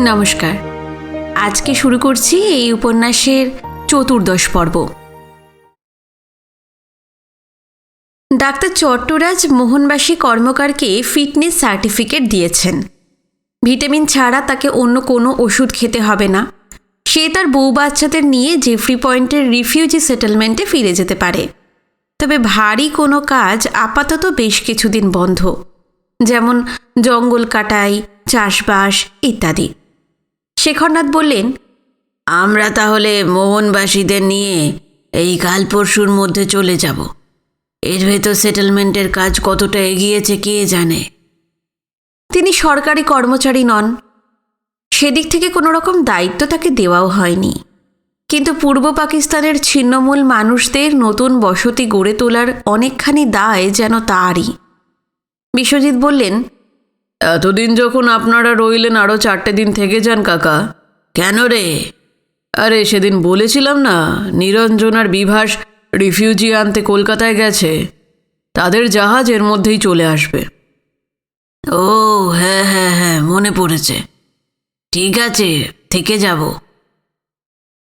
নমস্কার। আজকে শুরু করছি এই উপন্যাসের চতুর্দশ পর্ব। ডাক্তার চট্টরাজ মোহনবাসী কর্মকারকে ফিটনেস সার্টিফিকেট দিয়েছেন। ভিটামিন ছাড়া তাকে অন্য কোনো ওষুধ খেতে হবে না। সে তার বউ বাচ্চাদের নিয়ে জেফ্রি পয়েন্টের রিফিউজি সেটেলমেন্টে ফিরে যেতে পারে। তবে ভারী কোনো কাজ আপাতত বেশ কিছুদিন বন্ধ, যেমন জঙ্গল কাটাই, চাষবাস ইত্যাদি। শেখরনাথ বললেন, আমরা তাহলে মোহনবাসীদের নিয়ে এই কাল পরশুর মধ্যে চলে যাব। এর ভেতর সেটেলমেন্টের কাজ কতটা এগিয়েছে কে জানে। তিনি সরকারি কর্মচারী নন, সেদিক থেকে কোনো রকম দায়িত্ব তাকে দেওয়াও হয়নি। কিন্তু পূর্ব পাকিস্তানের ছিন্নমূল মানুষদের নতুন বসতি গড়ে তোলার অনেকখানি দায় যেন তারই। বিশ্বজিৎ বললেন, এতদিন যখন আপনারা রইলেন আরও 4টে দিন থেকে যান কাকা। কেন রে? আরে সেদিন বলেছিলাম না, নিরঞ্জন আর বিভাস রিফিউজি আনতে কলকাতায় গেছে। তাদের জাহাজ এর মধ্যেই চলে আসবে। ও হ্যাঁ হ্যাঁ হ্যাঁ, মনে পড়েছে। ঠিক আছে, থেকে যাব।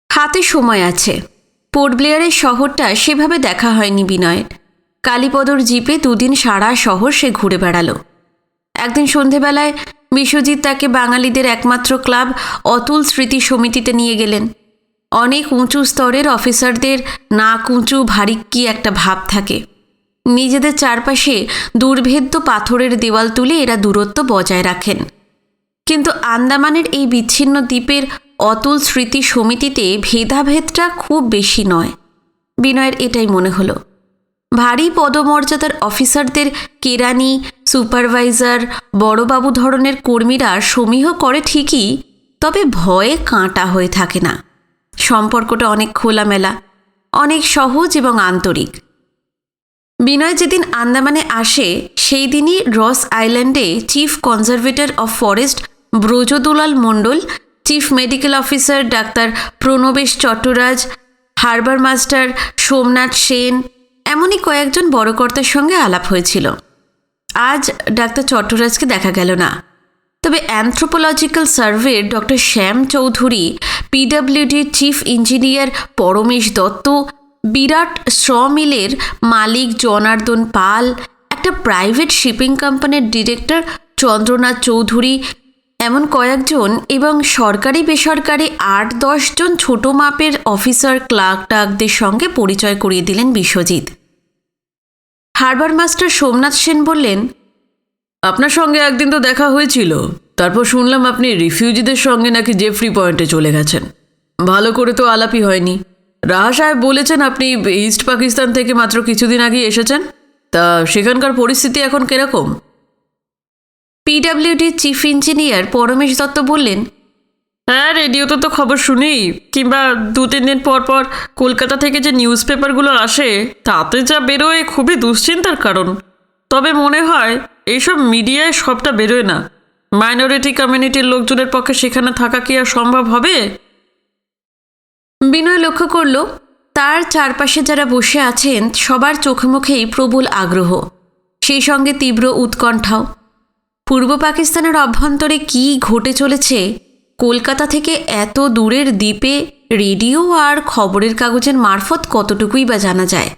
হাতে সময় আছে। পোর্ট ব্লেয়ারের শহরটা সেভাবে দেখা হয়নি বিনয়ের। কালীপদর জিপে দুদিন সারা শহর সে ঘুরে বেড়ালো। একদিন সন্ধেবেলায় বিশ্বজিৎ তাকে বাঙালিদের একমাত্র ক্লাব অতুল স্মৃতি সমিতিতে নিয়ে গেলেন। অনেক উঁচু স্তরের অফিসারদের নাক উঁচু ভারিক্কি একটা ভাব থাকে। নিজেদের চারপাশে দুর্ভেদ্য পাথরের দেওয়াল তুলে এরা দূরত্ব বজায় রাখেন। কিন্তু আন্দামানের এই বিচ্ছিন্ন দ্বীপের অতুল স্মৃতি সমিতিতে ভেদাভেদটা খুব বেশি নয়। বিনয়ের এটাই মনে হলো। ভারী পদমর্যাদার অফিসারদের কেরানি, সুপারভাইজার, বড়বাবু ধরনের কর্মীরা সমীহ করে ঠিকই, তবে ভয়ে কাঁটা হয়ে থাকে না। সম্পর্কটা অনেক খোলামেলা, অনেক সহজ এবং আন্তরিক। বিনয় যেদিন আন্দামানে আসে সেই দিনই রস আইল্যান্ডে chief conservator of forest Brajadulal Mondal, chief medical officer ডাক্তার প্রণবেশ চট্টরাজ, হারবার মাস্টার সোমনাথ সেন, এমনই কয়েকজন বড় কর্তার সঙ্গে আলাপ হয়েছিল। আজ ডাক্তার চট্টরাজকে দেখা গেল না। তবে অ্যানথ্রোপোলজিক্যাল সার্ভের ডক্টর শ্যাম চৌধুরী, পিডব্লিউডির চিফ ইঞ্জিনিয়ার পরমেশ দত্ত, বিরাট শ মিলের মালিক জনার্দন পাল, একটা প্রাইভেট শিপিং কোম্পানির ডিরেক্টর চন্দ্রনাথ চৌধুরী, এমন কয়েকজন এবং সরকারি বেসরকারি 8-10 জন ছোটো মাপের অফিসার ক্লার্ক টার্কদের সঙ্গে পরিচয় করিয়ে দিলেন বিশ্বজিৎ। হারবার মাস্টার সোমনাথ সেন বললেন, আপনার সঙ্গে একদিন তো দেখা হয়েছিল, তারপর শুনলাম আপনি রিফিউজিদের সঙ্গে নাকি জেফ্রি পয়েন্টে চলে গেছেন। ভালো করে তো আলাপই হয়নি। রাহা সাহেব বলেছেন আপনি ইস্ট পাকিস্তান থেকে মাত্র কিছুদিন আগেই এসেছেন। তা সেখানকার পরিস্থিতি এখন কিরকম? পিডব্লিউডির চিফ ইঞ্জিনিয়ার পরমেশ দত্ত বললেন, হ্যাঁ, রেডিওতে তো খবর শুনি, কিংবা 2-3 দিন পর পর কলকাতা থেকে যে নিউজ পেপারগুলো আসে তাতে যা বেরোয় খুবই দুশ্চিন্তার কারণ। তবে মনে হয় এইসব মিডিয়ায় সবটা বেরোয় না। মাইনরিটি কমিউনিটির লোকজনের পক্ষে সেখানে থাকা কি আর সম্ভব হবে? বিনয় লক্ষ্য করল তার চারপাশে যারা বসে আছেন সবার চোখে মুখেই প্রবল আগ্রহ, সেই সঙ্গে তীব্র উৎকণ্ঠাও। পূর্ব পাকিস্তানের অভ্যন্তরে কি ঘটে চলেছে কলকাতা থেকে এত দূরের দ্বীপে রেডিও আর খবরের কাগজের মারফত কতটুকুই বা জানা যায়।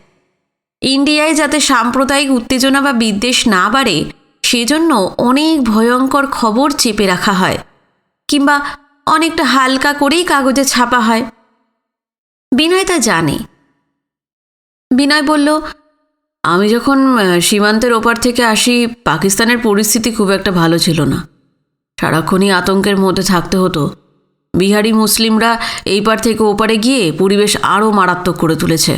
ইন্ডিয়ায় যাতে সাম্প্রদায়িক উত্তেজনা বা বিদ্বেষ না বাড়ে সেজন্য অনেক ভয়ঙ্কর খবর চেপে রাখা হয়, কিংবা অনেকটা হালকা করেই কাগজে ছাপা হয়। বিনয় তা জানে। বিনয় বলল, আমি যখন সীমান্তের ওপার থেকে আসি পাকিস্তানের পরিস্থিতি খুব একটা ভালো ছিল না। সারাক্ষণই আতঙ্কের মধ্যে থাকতে হতো। বিহারি মুসলিমরা এই পার থেকে ওপারে গিয়ে পরিবেশ আরও মারাত্মক করে তুলেছে।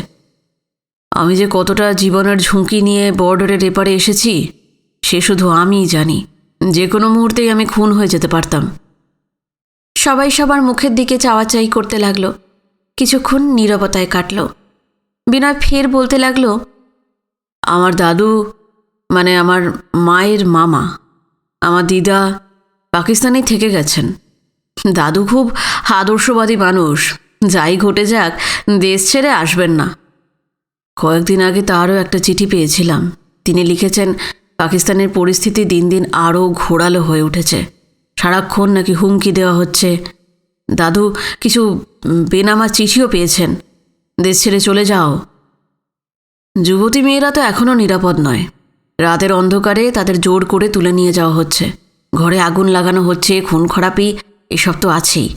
আমি যে কতটা জীবনের ঝুঁকি নিয়ে বর্ডারের এপারে এসেছি সে শুধু আমিই জানি। যে কোনো মুহূর্তেই আমি খুন হয়ে যেতে পারতাম। সবাই সবার মুখের দিকে চাওয়াচাই করতে লাগলো। কিছুক্ষণ নীরবতায় কাটল। বিনয় ফের বলতে লাগলো, আমার দাদু, মানে আমার মায়ের মামা, আমার দিদা পাকিস্তানেই থেকে গেছেন। দাদু খুব আদর্শবাদী মানুষ, যাই ঘটে যাক দেশ ছেড়ে আসবেন না। কয়েকদিন আগে তারও একটা চিঠি পেয়েছিলাম। তিনি লিখেছেন, পাকিস্তানের পরিস্থিতি দিন দিন আরও ঘোরালো হয়ে উঠেছে। সারাক্ষণ নাকি হুমকি দেওয়া হচ্ছে। দাদু কিছু বেনামা চিঠিও পেয়েছেন, দেশ ছেড়ে চলে যাও। যুবতী মেয়েরা তো এখনও নিরাপদ নয়। রাতের অন্ধকারে তাদের জোর করে তুলে নিয়ে যাওয়া হচ্ছে, ঘরে আগুন লাগানো হচ্ছে, খুন খারাপি এসব তো আছেই।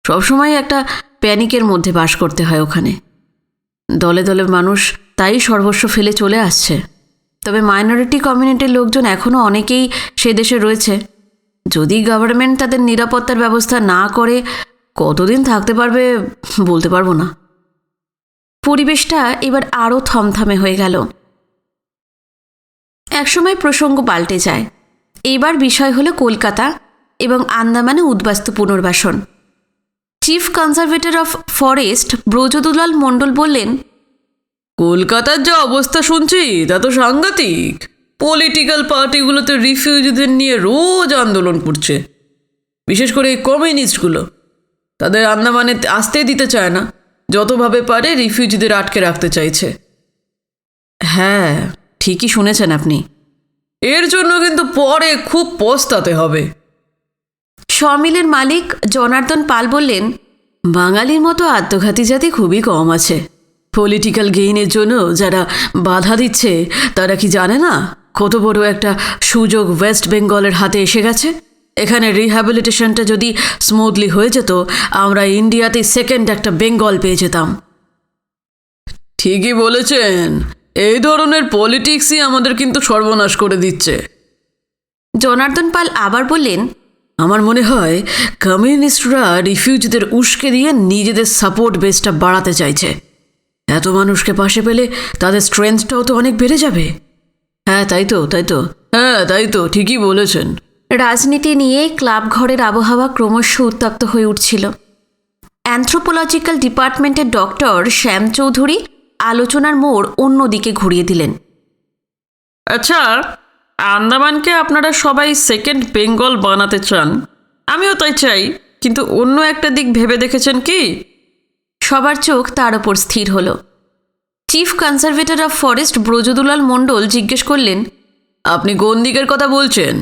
সবসময় একটা প্যানিকের মধ্যে বাস করতে হয় ওখানে। দলে দলে মানুষ তাই সর্বস্ব ফেলে চলে আসছে। তবে মাইনরিটি কমিউনিটির লোকজন এখনও অনেকেই সে দেশে রয়েছে। যদি গভর্নমেন্ট তাদের নিরাপত্তার ব্যবস্থা না করে কতদিন থাকতে পারবে বলতে পারবো না। পরিবেশটা এবার আরও থমথমে হয়ে গেল। একসময় প্রসঙ্গ পাল্টে যায়। এবার বিষয় হলো কলকাতা এবং আন্দামানে উদ্বাস্তু পুনর্বাসন। Chief conservator of forest Brajadulal মণ্ডল বললেন, কলকাতার যা অবস্থা শুনছি তা তো সাংঘাতিক। পলিটিক্যাল পার্টিগুলোতে রিফিউজিদের নিয়ে রোজ আন্দোলন করছে, বিশেষ করে এই কমিউনিস্টগুলো। তাদের আন্দামানে আসতে দিতে চায় না, যতভাবে পারে রিফিউজিদের আটকে রাখতে চাইছে। হ্যাঁ, ঠিকই শুনেছেন আপনি। এর জন্য কিন্তু পরে খুব পস্তাতে হবে। সমিলের মালিক জনার্দন পাল বললেন, বাঙালির মতো আত্মঘাতী জাতি খুবই কম আছে। পলিটিক্যাল গেইনের জন্য যারা বাধা দিচ্ছে তারা কি জানে না কত বড় একটা সুযোগ ওয়েস্ট বেঙ্গলের হাতে এসে গেছে? এখানে রিহ্যাবিলিটেশনটা যদি স্মুথলি হয়ে যেত, আমরা ইন্ডিয়াতে সেকেন্ড একটা বেঙ্গল পেয়ে যেতাম। ঠিকই বলেছেন, এই ধরনের পলিটিক্সই আমাদের কিন্তু সর্বনাশ করে দিচ্ছে। জনার্দন পাল আবার বললেন, আমার মনে হয় কমিউনিস্টরা রিফিউজিদের উস্কে দিয়ে নিজেদের সাপোর্ট বেসটা বাড়াতে চাইছে। এত মানুষকে পাশে পেলে তাদের স্ট্রেংথটাও তো অনেক বেড়ে যাবে। হ্যাঁ তাই তো ঠিকই বলেছেন। রাজনীতি নিয়ে ক্লাব ঘরের আবহাওয়া ক্রমশ উত্তপ্ত হয়ে উঠছিল। অ্যানথ্রোপোলজিক্যাল ডিপার্টমেন্টের ডক্টর শ্যাম চৌধুরী আলোচনার মোড় অন্যদিকে ঘুরিয়ে দিলেন। আচ্ছা, আন্দামানকে আপনারা সবাই সেকেন্ড বেঙ্গল বানাতে চান, আমিও তাই চাই, কিন্তু অন্য একটা দিক ভেবে দেখেছেন কি? সবার চোখ তার ওপর স্থির হলো। Chief conservator of forest Brajadulal মণ্ডল জিজ্ঞেস করলেন, আপনি কোন দিকের কথা বলছেন?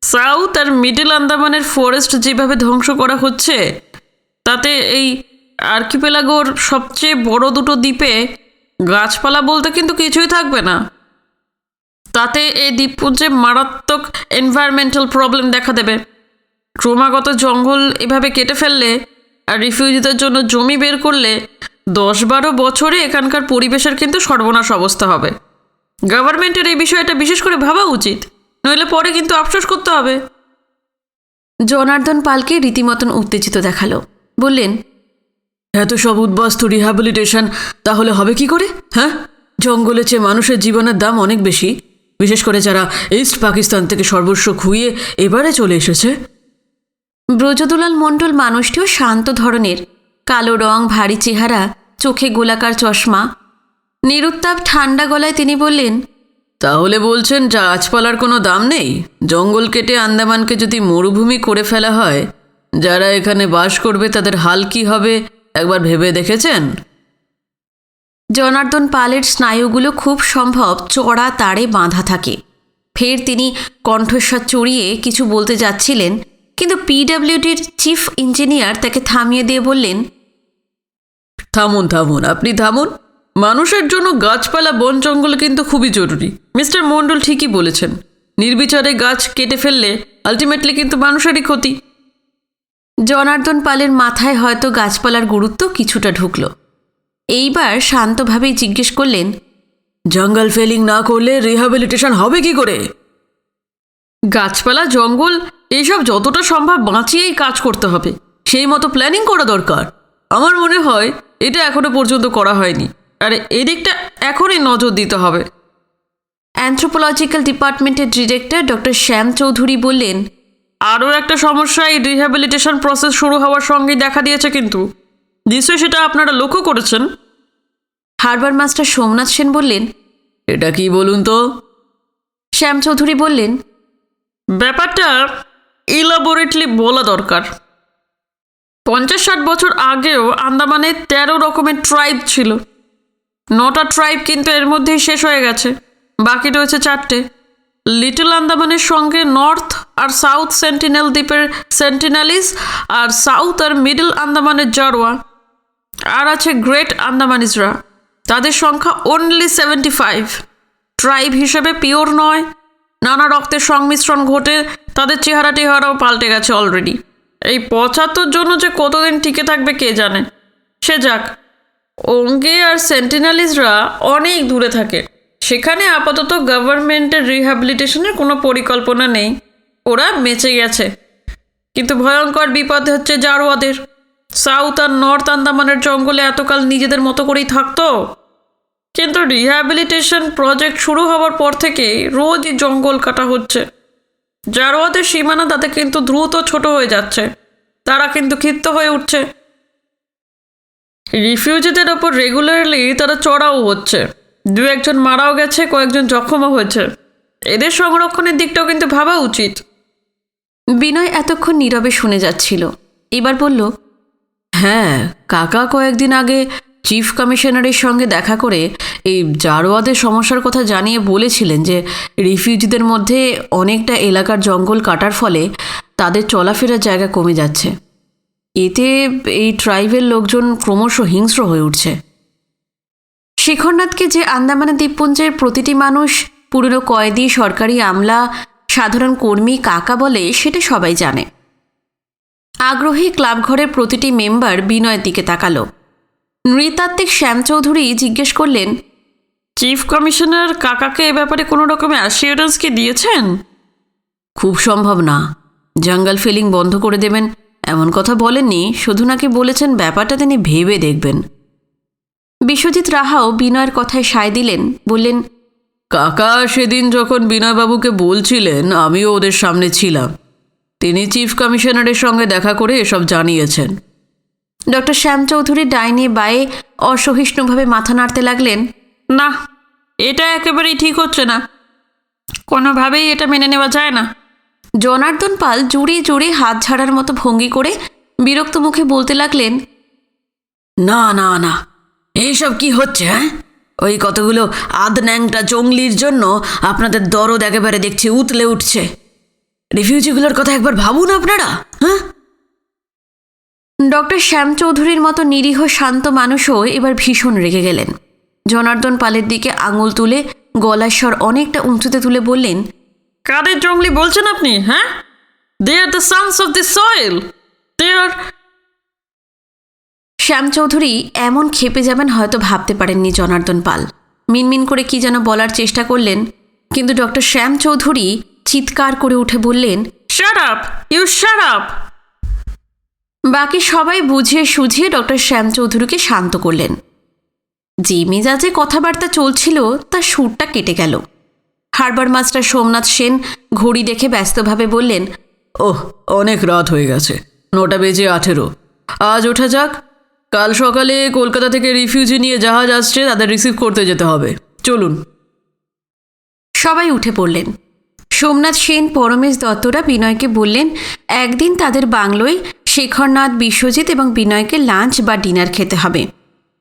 সাউথ আর মিডল আন্দামানের ফরেস্ট যেভাবে ধ্বংস করা হচ্ছে, তাতে এই আর্কিপেলাগোর সবচেয়ে বড় দুটো দ্বীপে গাছপালা বলতে কিন্তু কিছুই থাকবে না। তাতে এই দ্বীপপুঞ্জে মারাত্মক এনভায়রনমেন্টাল প্রবলেম দেখা দেবে। ক্রমাগত জঙ্গল এভাবে কেটে ফেললে আর রিফিউজিদের জন্য জমি বের করলে 10-12 বছরে এখানকার পরিবেশের কিন্তু সর্বনাশ অবস্থা হবে। গভর্নমেন্টের এই বিষয়টা বিশেষ করে ভাবা উচিত, নইলে পরে কিন্তু আফসোস করতে হবে। জনার্দন পালকে রীতিমতন উত্তেজিত দেখালো। বললেন, এত সব উদ্বাস্তু রিহ্যাবিলিটেশন তাহলে হবে কি করে? হ্যাঁ, জঙ্গলের চেয়ে মানুষের জীবনের দাম অনেক বেশি, বিশেষ করে যারা ইস্ট পাকিস্তান থেকে সর্বস্ব খুইয়ে এবারে চলে এসেছে। ব্রজদুলাল মণ্ডল মানুষটিও শান্ত ধরনের, কালো রং, ভারী চেহারা, চোখে গোলাকার চশমা। নিরুত্তাপ ঠান্ডা গলায় তিনি বললেন, তাহলে বলছেন গাছপালার কোনো দাম নেই? জঙ্গল কেটে আন্দামানকে যদি মরুভূমি করে ফেলা হয়, যারা এখানে বাস করবে তাদের হাল কি হবে একবার ভেবে দেখেছেন? জনার্দন পালের স্নায়ুগুলো খুব সম্ভব চড়া তারে বাঁধা থাকে। ফের তিনি কণ্ঠস্বর চড়িয়ে কিছু বলতে যাচ্ছিলেন, কিন্তু পিডব্লিউডির চিফ ইঞ্জিনিয়ার তাকে থামিয়ে দিয়ে বললেন, থামুন, আপনি থামুন। মানুষের জন্য গাছপালা বন জঙ্গল কিন্তু খুবই জরুরি। মিস্টার মণ্ডল ঠিকই বলেছেন, নির্বিচারে গাছ কেটে ফেললে আলটিমেটলি কিন্তু মানুষেরই ক্ষতি। জনার্দন পালের মাথায় হয়তো গাছপালার গুরুত্ব কিছুটা ঢুকল। এইবার শান্তভাবেই জিজ্ঞেস করলেন, জঙ্গল ফেলিং না করলে রিহ্যাবিলিটেশন হবে কি করে? গাছপালা, জঙ্গল এইসব যতটা সম্ভব বাঁচিয়েই কাজ করতে হবে, সেই মতো প্ল্যানিং করা দরকার। আমার মনে হয় এটা এখনো পর্যন্ত করা হয়নি, আর এদিকটা এখনই নজর দিতে হবে। অ্যানথ্রোপোলজিক্যাল ডিপার্টমেন্টের ডিরেক্টর ডক্টর শ্যাম চৌধুরী বললেন, আরও একটা সমস্যা এই রিহ্যাবিলিটেশন প্রসেস শুরু হওয়ার সঙ্গেই দেখা দিয়েছে, কিন্তু নিশ্চয়ই সেটা আপনারা লক্ষ্য করেছেন। হারবার মাস্টার সোমনাথ সেন বললেন, এটা কি বলুন তো? শ্যাম চৌধুরী বললেন, ব্যাপারটা ইলাবোরেটলি বলা দরকার। 50-60 বছর আগেও আন্দামানে 13 রকমের ট্রাইব ছিল। 9টা ট্রাইব কিন্তু এর মধ্যেই শেষ হয়ে গেছে, বাকি রয়েছে 4টে। লিটল আন্দামানের সঙ্গে নর্থ আর সাউথ সেন্টিনেল দ্বীপের সেন্টিনালিস, আর সাউথ আর মিডল আন্দামানের জারোয়া, আর আছে গ্রেট আন্দামানিজরা। তাদের সংখ্যা অনলি 75। ট্রাইব হিসেবে পিওর নয়, নানা রক্তের সংমিশ্রণ ঘটে তাদের চেহারাও পাল্টে গেছে অলরেডি। এই 75 জন যে কতদিন টিকে থাকবে কে জানে। সে যাক, ওঙ্গে আর সেন্টিনালিসরা অনেক দূরে থাকে, সেখানে আপাতত গভর্নমেন্টের রিহ্যাবিলিটেশনের কোনো পরিকল্পনা নেই, ওরা বেঁচে গেছে। কিন্তু ভয়ঙ্কর বিপদ হচ্ছে জারোয়াদের। সাউথ আর নর্থ আন্দামানের জঙ্গলে এতকাল নিজেদের মতো করেই থাকতো, কিন্তু রিহ্যাবিলিটেশন প্রজেক্ট শুরু হওয়ার পর থেকে রোজই জঙ্গল কাটা হচ্ছে। জারোয়াদের সীমানা তাতে কিন্তু দ্রুত ছোট হয়ে যাচ্ছে, তারা কিন্তু ক্ষিপ্ত হয়ে উঠছে। রিফিউজিদের ওপর রেগুলারলি তারা চড়াও হচ্ছে, দু একজন মারাও গেছে, কয়েকজন জখমও হয়েছে। এদের সংরক্ষণের দিকটাও কিন্তু ভাবা উচিত। বিনয় এতক্ষণ নীরবে শুনে যাচ্ছিল, এবার বলল, হ্যাঁ, কাকা কয়েকদিন আগে চিফ কমিশনারের সঙ্গে দেখা করে এই জারোয়াদের সমস্যার কথা জানিয়ে বলেছিলেন যে রিফিউজিদের মধ্যে অনেকটা এলাকার জঙ্গল কাটার ফলে তাদের চলাফেরার জায়গা কমে যাচ্ছে। এতে এই ট্রাইবের লোকজন ক্রমশ হিংস্র হয়ে উঠছে। শেখরনাথকে যে আন্দামান দ্বীপপুঞ্জের প্রতিটি মানুষ পুরনো কয়েদি, সরকারি আমলা, সাধারণ কর্মী কাকা বলে সেটা সবাই জানে। আগ্রহী ক্লাবঘরের প্রতিটি মেম্বার বিনয়ের দিকে তাকালো। নৃতাত্ত্বিক শ্যাম চৌধুরী জিজ্ঞেস করলেন, চিফ কমিশনার কাকাকে এ ব্যাপারে কোনো রকমের অ্যাসিওরেন্স কি দিয়েছেন? খুব সম্ভব না, জঙ্গল ফিলিং বন্ধ করে দেবেন এমন কথা বলেননি, শুধু নাকি বলেছেন ব্যাপারটা তিনি ভেবে দেখবেন। বিশ্বজিৎ রাহাও বিনয়ের কথায় সায় দিলেন, বললেন, কাকা সেদিন যখন বিনয়বাবুকে বলছিলেন আমিও ওদের সামনে ছিলাম, তিনি চিফ কমিশনারের সঙ্গে দেখা করে এসব জানিয়েছেন। ডক্টর শ্যাম চৌধুরী ডাইনে বায়ে অসহিষ্ণুভাবে মাথা নাড়তে লাগলেন। না, এটা একেবারেই ঠিক হচ্ছে না, কোনোভাবেই এটা মেনে নেওয়া যায় না। জনার্দন পাল জুড়ে জুড়ে হাত ঝাড়ার মতো ভঙ্গি করে বিরক্ত মুখে বলতে লাগলেন, না না না, এইসব কি হচ্ছে? হ্যাঁ, ওই কতগুলো আধন্যাংটা জঙ্গলির জন্য আপনাদের দরদ একেবারে দেখছি উতলে উঠছে। রিফিউজিগুলোর কথা একবার ভাবুন আপনারা। হ্যাঁ, ডক্টর শ্যাম চৌধুরীর মতো নিরীহ শান্ত মানুষও এবার ভীষণ রেগে গেলেন। জনার্দন পালের দিকে আঙুল তুলে গলার স্বর অনেকটা উঁচুতে তুলে বললেন, কাদের জঙ্গলি বলছেন আপনি? হ্যাঁ, they are the sons of the soil, they are. Shyam Chowdhury এমন ক্ষেপে যাবেন হয়তো ভাবতে পারেননি জনার্দন পাল। মিনমিন করে কি যেন বলার চেষ্টা করলেন, কিন্তু ডক্টর শ্যাম চৌধুরী চিৎকার করে উঠে বললেন, shut up, you shut up. বাকি সবাই বুঝিয়ে সুঝিয়ে ডক্টর শ্যাম চৌধুরীকে শান্ত করলেন। যে মেজাজে কথাবার্তা চলছিল তার সুরটা কেটে গেল। হারবার মাস্টার সোমনাথ সেন ঘড়ি দেখে ব্যস্তভাবে বললেন, ওহ, অনেক রাত হয়ে গেছে, 9:18। আজ ওঠা যাক, কাল সকালে কলকাতা থেকে রিফিউজি নিয়ে জাহাজ আসছে, তাদের রিসিভ করতে যেতে হবে, চলুন। সবাই উঠে পড়লেন। সোমনাথ সেন, পরমেশ দত্তরা বিনয়কে বললেন একদিন তাদের বাংলোয় শেখরনাথ, বিশ্বজিৎ এবং বিনয়কে লাঞ্চ বা ডিনার খেতে হবে,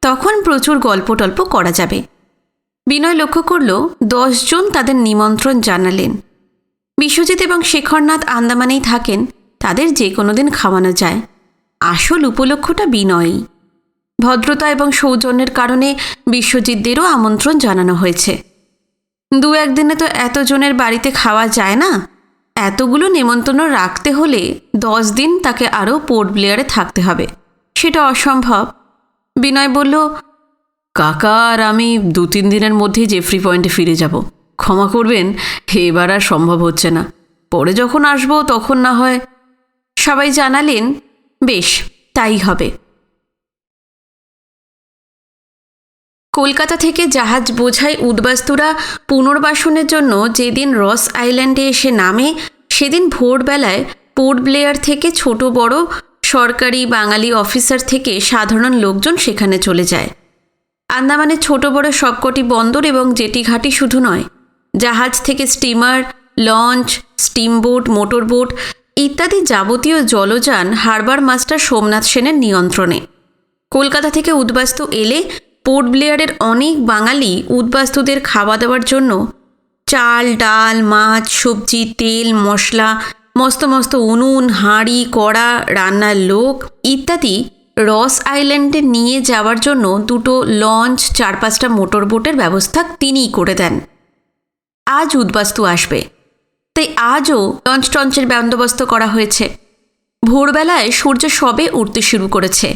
তখন প্রচুর গল্প টল্প করা যাবে। বিনয় লক্ষ্য করল 10 জন তাদের নিমন্ত্রণ জানালেন। বিশ্বজিৎ এবং শেখরনাথ আন্দামানেই থাকেন, তাদের যে কোনো দিন খাওয়ানো যায়। আসল উপলক্ষটা বিনয়ই। ভদ্রতা এবং সৌজন্যের কারণে বিশ্বজিৎদেরও আমন্ত্রণ জানানো হয়েছে। 2-1 দিনে তো এতজনের বাড়িতে খাওয়া যায় না। এতগুলো নেমন্তন্ন রাখতে হলে 10 দিন তাকে আরও পোর্ট ব্লেয়ারে থাকতে হবে, সেটা অসম্ভব। বিনয় বলল, কাকা আর আমি 2-3 দিনের মধ্যেই জেফ্রি পয়েন্টে ফিরে যাব, ক্ষমা করবেন, এবার আর সম্ভব হচ্ছে না, পরে যখন আসবো তখন না হয়। সবাই জানালেন, বেশ, তাই হবে। কলকাতা থেকে জাহাজ বোঝাই উদ্বাস্তুরা পুনর্বাসনের জন্য যেদিন রস আইল্যান্ডে এসে নামে, সেদিন ভোরবেলায় পোর্ট ব্লেয়ার থেকে ছোট বড় সরকারি বাঙালি অফিসার থেকে সাধারণ লোকজন সেখানে চলে যায়। আন্দামানের ছোট বড় সবকটি বন্দর এবং জেটি ঘাটি শুধু নয়, জাহাজ থেকে স্টিমার, লঞ্চ, স্টিমবোট, মোটরবোট ইত্যাদি যাবতীয় জলযান হারবার মাস্টার সোমনাথ সেনের নিয়ন্ত্রণে। কলকাতা থেকে উদ্বাস্তু এলে পোর্ট ব্লেয়ারের অনেক বাঙালি উদ্বাস্তুদের খাওয়া দেওয়ার জন্য চাল, ডাল, মাছ, সবজি, তেল, মশলা মস্ত মস্ত উনুন, হাঁড়ি, কড়া, রান্নার লোক ইত্যাদি রস আইল্যান্ডে নিয়ে যাওয়ার জন্য দুটো লঞ্চ, 4-5টা মোটর বোটের ব্যবস্থা তিনিই করে দেন। আজ উদ্বাস্তু আসবে, তাই আজও লঞ্চ টঞ্চের বন্দোবস্ত করা হয়েছে। ভোরবেলায় সূর্য সবে উঠতে শুরু করেছে।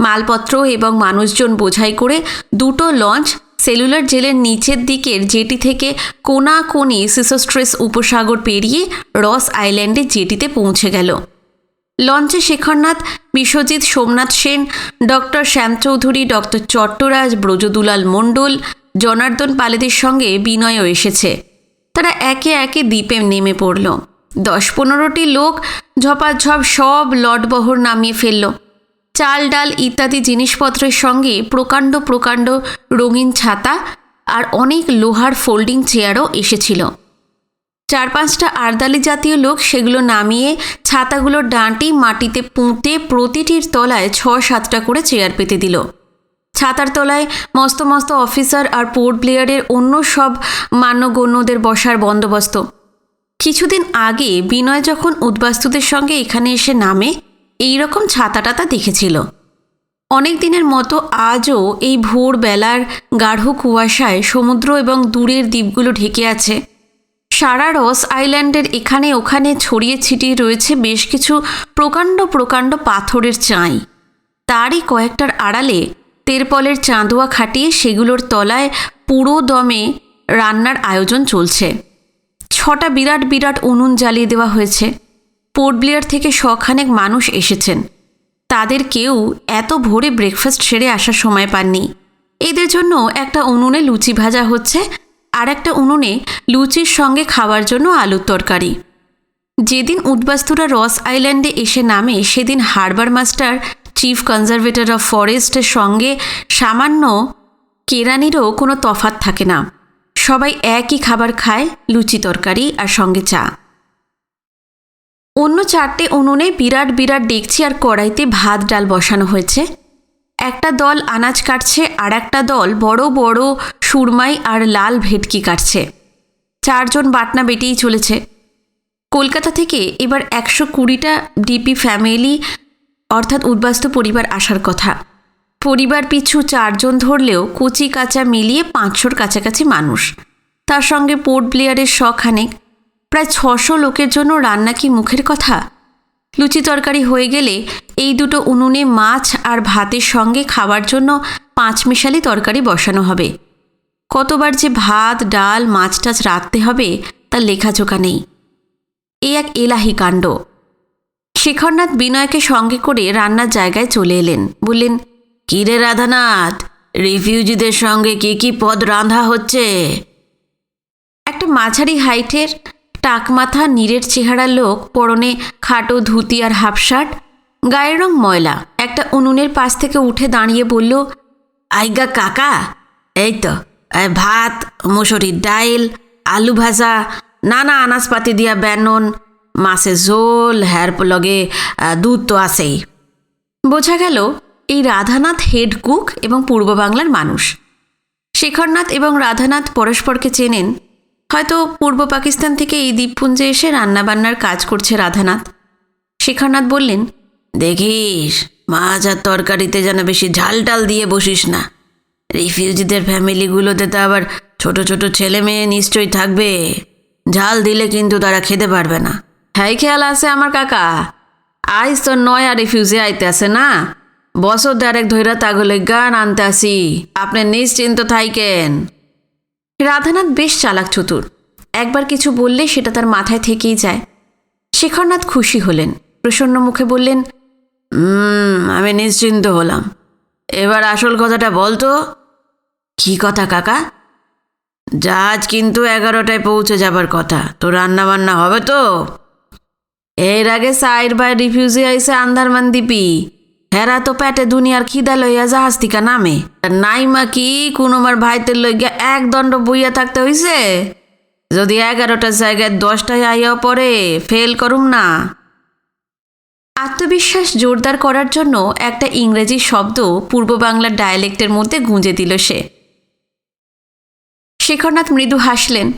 মালপত্র এবং মানুষজন বোঝাই করে দুটো লঞ্চ সেলুলার জেলের নিচের দিকের জেটি থেকে কোনাকুনি সিসোস্ট্রেস উপসাগর পেরিয়ে রস আইল্যান্ডে জেটিতে পৌঁছে গেল। লঞ্চে শেখরনাথ, বিশ্বজিৎ, সোমনাথ সেন, ডক্টর শ্যামচৌধুরী, ডক্টর চট্টরাজ, ব্রজদুলাল মণ্ডল, জনার্দন পালেদের সঙ্গে বিনয়ও এসেছে। তারা একে একে দ্বীপে নেমে পড়ল। 10-15টি লোক ঝপাঝপ সব লটবহর নামিয়ে ফেলল। চাল ডাল ইত্যাদি জিনিসপত্রের সঙ্গে প্রকাণ্ড প্রকাণ্ড রঙিন ছাতা আর অনেক লোহার ফোল্ডিং চেয়ারও এসেছিল। 4-5টা আর্দালি জাতীয় লোক সেগুলো নামিয়ে ছাতাগুলোর ডাঁটি মাটিতে পুঁতে প্রতিটির তলায় 6-7টা করে চেয়ার পেতে দিল। ছাতার তলায় মস্ত মস্ত অফিসার আর পোর্ট ব্লেয়ারের অন্য সব মান্যগণ্যদের বসার বন্দোবস্ত। কিছুদিন আগে বিনয় যখন উদ্বাস্তুদের সঙ্গে এখানে এসে নামে এই রকম ছাতাটাতা দেখেছিল। অনেক দিনের মতো আজও এই ভোরবেলার গাঢ় কুয়াশায় সমুদ্র এবং দূরের দ্বীপগুলো ঢেকে আছে। সারা রস আইল্যান্ডের এখানে ওখানে ছড়িয়ে ছিটিয়ে রয়েছে বেশ কিছু প্রকাণ্ড প্রকাণ্ড পাথরের চাঁই। তারই কয়েকটার আড়ালে তেরপলের চাঁদোয়া খাটিয়ে সেগুলোর তলায় পুরো দমে রান্নার আয়োজন চলছে। 6টা বিরাট বিরাট উনুন জ্বালিয়ে দেওয়া হয়েছে। পোর্ট ব্লেয়ার থেকে শখানেক মানুষ এসেছেন। তাদের কেউ এত ভোরে ব্রেকফাস্ট সেরে আসার সময় পাননি। এদের জন্য একটা উনুনে লুচি ভাজা হচ্ছে, আর একটা উনুনে লুচির সঙ্গে খাওয়ার জন্য আলুর তরকারি। যেদিন উদ্বাস্তুরা রস আইল্যান্ডে এসে নামে সেদিন harbour master, chief conservator of ফরেস্টের সঙ্গে সামান্য কেরানিরও কোনো তফাৎ থাকে না। সবাই একই খাবার খায়, লুচি তরকারি আর সঙ্গে চা। অন্য 4টে উনুনে বিরাট বিরাট ডেকচি আর কড়াইতে ভাত ডাল বসানো হয়েছে। একটা দল আনাজ কাটছে, আর একটা দল বড় বড় সুরমাই আর লাল ভেটকি কাটছে। 4 জন বাটনা বেটেই চলেছে। কলকাতা থেকে এবার 120টা ডিপি ফ্যামিলি অর্থাৎ উদ্বাস্তু পরিবার আসার কথা। পরিবার পিছু 4 জন ধরলেও কচি কাঁচা মিলিয়ে 500-র কাছাকাছি মানুষ। তার সঙ্গে পোর্ট ব্লেয়ারের শখানেক, প্রায় 600 লোকের জন্য রান্না কি মুখের কথা। লুচি তরকারি হয়ে গেলে এই দুটো উনুনে মাছ আর ভাতের সঙ্গে খাওয়ার জন্য 5 মিশালি তরকারি বসানো হবে। কতবার যে ভাত ডাল মাছ টাছ রাঁধতে হবে তার লেখাজোখা নেই। এ এক এলাহি কাণ্ড। শেখরনাথ বিনয়কে সঙ্গে করে রান্নার জায়গায় চলে এলেন। বললেন, "কি রে রাধানাথ, রিফিউজিদের সঙ্গে কি কি পদ রাঁধা হচ্ছে?" একটা মাঝারি হাইটের টাকমাথা নীরের চেহারা লোক, পরনে খাটো ধুতি আর হাফ শার্ট, গায়ের রং ময়লা, একটা উনুনের পাশ থেকে উঠে দাঁড়িয়ে বলল, "আইগা কাকা, এই তো ভাত, মুসুরির ডাইল, আলু ভাজা, নানা আনাজপাতি দিয়া ব্যানন, মাছের ঝোল, হ্যার লগে দুধ তো আছেই।" বোঝা গেল এই রাধানাথ হেড কুক এবং পূর্ব বাংলার মানুষ। শেখরনাথ এবং রাধানাথ পরস্পরকে চেনেন। হয়তো পূর্ব পাকিস্তান থেকে এই দ্বীপপুঞ্জে এসে রান্নাবান্নার কাজ করছে রাধানাথ। শেখরনাথ বললেন, "দেখিস মাছ আর তরকারিতে যেন বেশি ঝাল টাল দিয়ে বসিস না। রিফিউজিদের ফ্যামিলিগুলোতে তো আবার ছোট ছোট ছেলে মেয়ে নিশ্চয়ই থাকবে। ঝাল দিলে কিন্তু তারা খেতে পারবে না।" হ্যাঁ, খেয়াল আছে আমার কাকা। আইস তো নয়া রিফিউজি আইতে আছে না, বছর 1.5 ধৈরা তাগলে গান আনতে আসি, আপনি নিশ্চিন্ত থাইকেন। রাধানাথ বেশ চালাক চতুর। একবার কিছু বললে সেটা তার মাথায় থেকেই যায়। শেখরনাথ খুশি হলেন, প্রসন্ন মুখে বললেন, আমি নিশ্চিন্ত হলাম। এবার আসল কথাটা বলতো। কি কথা কাকা? জাহাজ কিন্তু 11টায় পৌঁছে যাবার কথা, তো রান্না বান্না হবে তো? এর আগে সাইর ভাই রিফিউজি আইসে আন্দারমান দ্বীপি, হেরা তো পেটে দুনিয়ার খিদা লইয়া জাহাজ থেকে নামে। নাইমা কি কুনোমার ভাইতের লইয়া এক দণ্ড বইয়া থাকতে হইছে? যদি 11টার জায়গায় 10টায় আইয়াও পরে ফেল করুম না। আত্মবিশ্বাস জোরদার করার জন্য একটা ইংরেজি শব্দ পূর্ব বাংলার ডায়ালেক্টের মধ্যে গুঁজে দিল সে। শেখরনাথ মৃদু হাসলেন।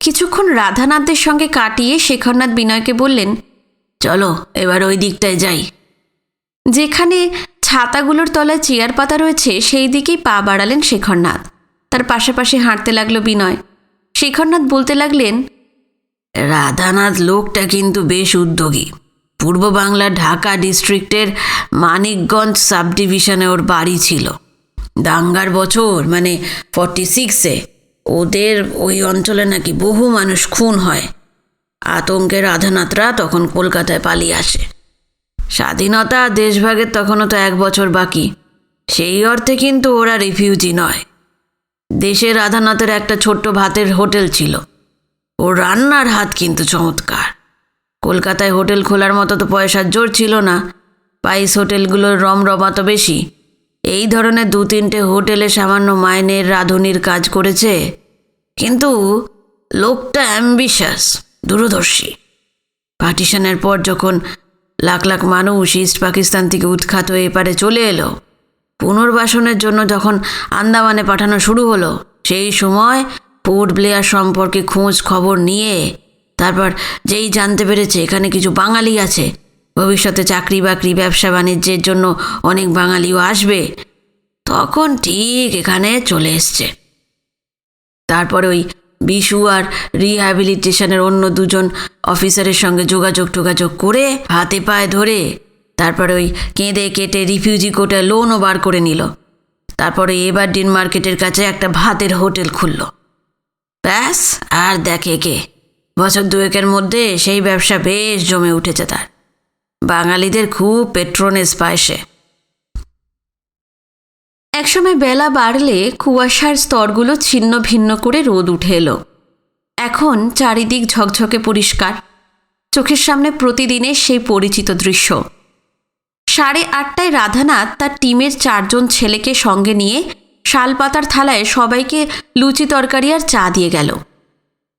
কিছুক্ষণ রাধানাথদের সঙ্গে কাটিয়ে শেখরনাথ বিনয়কে বললেন, চলো এবার ওই দিকটায় যাই। যেখানে ছাতাগুলোর তলায় চেয়ার পাতা রয়েছে সেই দিকেই পা বাড়ালেন শেখরনাথ। তার পাশাপাশি হাঁটতে লাগলো বিনয়। শেখরনাথ বলতে লাগলেন, রাধানাথ লোকটা কিন্তু বেশ উদ্যোগী। পূর্ব বাংলার ঢাকা ডিস্ট্রিক্টের মানিকগঞ্জ সাব ডিভিশনে ওর বাড়ি ছিল। দাঙ্গার বছর মানে 46-এ ওদের ওই অঞ্চলে নাকি বহু মানুষ খুন হয়। আতঙ্কে রাধানাথরা তখন কলকাতায় পালিয়ে আসে। স্বাধীনতা দেশভাগের তখনও তো 1 বছর বাকি। সেই অর্থে কিন্তু ওরা রিফিউজি নয়। দেশে রাধানাথের একটা ছোট্ট ভাতের হোটেল ছিল। ওর রান্নার হাত কিন্তু চমৎকার। কলকাতায় হোটেল খোলার মতো তো পয়সার জোর ছিল না। পাইস হোটেলগুলোর রমরমা তো বেশি। এই ধরনের 2-3টে হোটেলে সামান্য মাইনের রাঁধুনির কাজ করেছে। কিন্তু লোকটা অ্যাম্বিশাস, দূরদর্শী। পার্টিশনের পর যখন লাখ লাখ মানুষ ইস্ট পাকিস্তান থেকে উৎখাত হয়ে এপারে চলে এলো, পুনর্বাসনের জন্য যখন আন্দামানে পাঠানো শুরু হলো, সেই সময় পোর্ট ব্লেয়ার সম্পর্কে খোঁজ খবর নিয়ে তারপর যেই জানতে পেরেছে এখানে কিছু বাঙালি আছে, ভবিষ্যতে চাকরি বাকরি ব্যবসা বাণিজ্যের জন্য অনেক বাঙালিও আসবে, তখন ঠিক এখানে চলে এসছে। তারপর ওই বিশু আর রিহ্যাবিলিটেশনের অন্য 2জন অফিসারের সঙ্গে যোগাযোগ করে হাতে পায়ে ধরে তারপরে ওই কেঁদে কেটে রিফিউজি কোর্টে লোনও বার করে নিল। তারপরে এভারডিন মার্কেটের কাছে একটা ভাতের হোটেল খুলল। ব্যাস, আর দেখে কে, বছর 2-এর মধ্যে সেই ব্যবসা বেশ জমে উঠেছে তার। বাঙালিদের খুব পেট্রোনেজ পায় সে। একসময় বেলা বাড়লে কুয়াশার স্তরগুলো ছিন্ন ভিন্ন করে রোদ উঠে এলো। এখন চারিদিক ঝকঝকে পরিষ্কার। চোখের সামনে প্রতিদিনের সেই পরিচিত দৃশ্য। 8:30টায় রাধানাথ তার টিমের 4জন ছেলেকে সঙ্গে নিয়ে শালপাতার থালায় সবাইকে লুচি তরকারি আর চা দিয়ে গেল।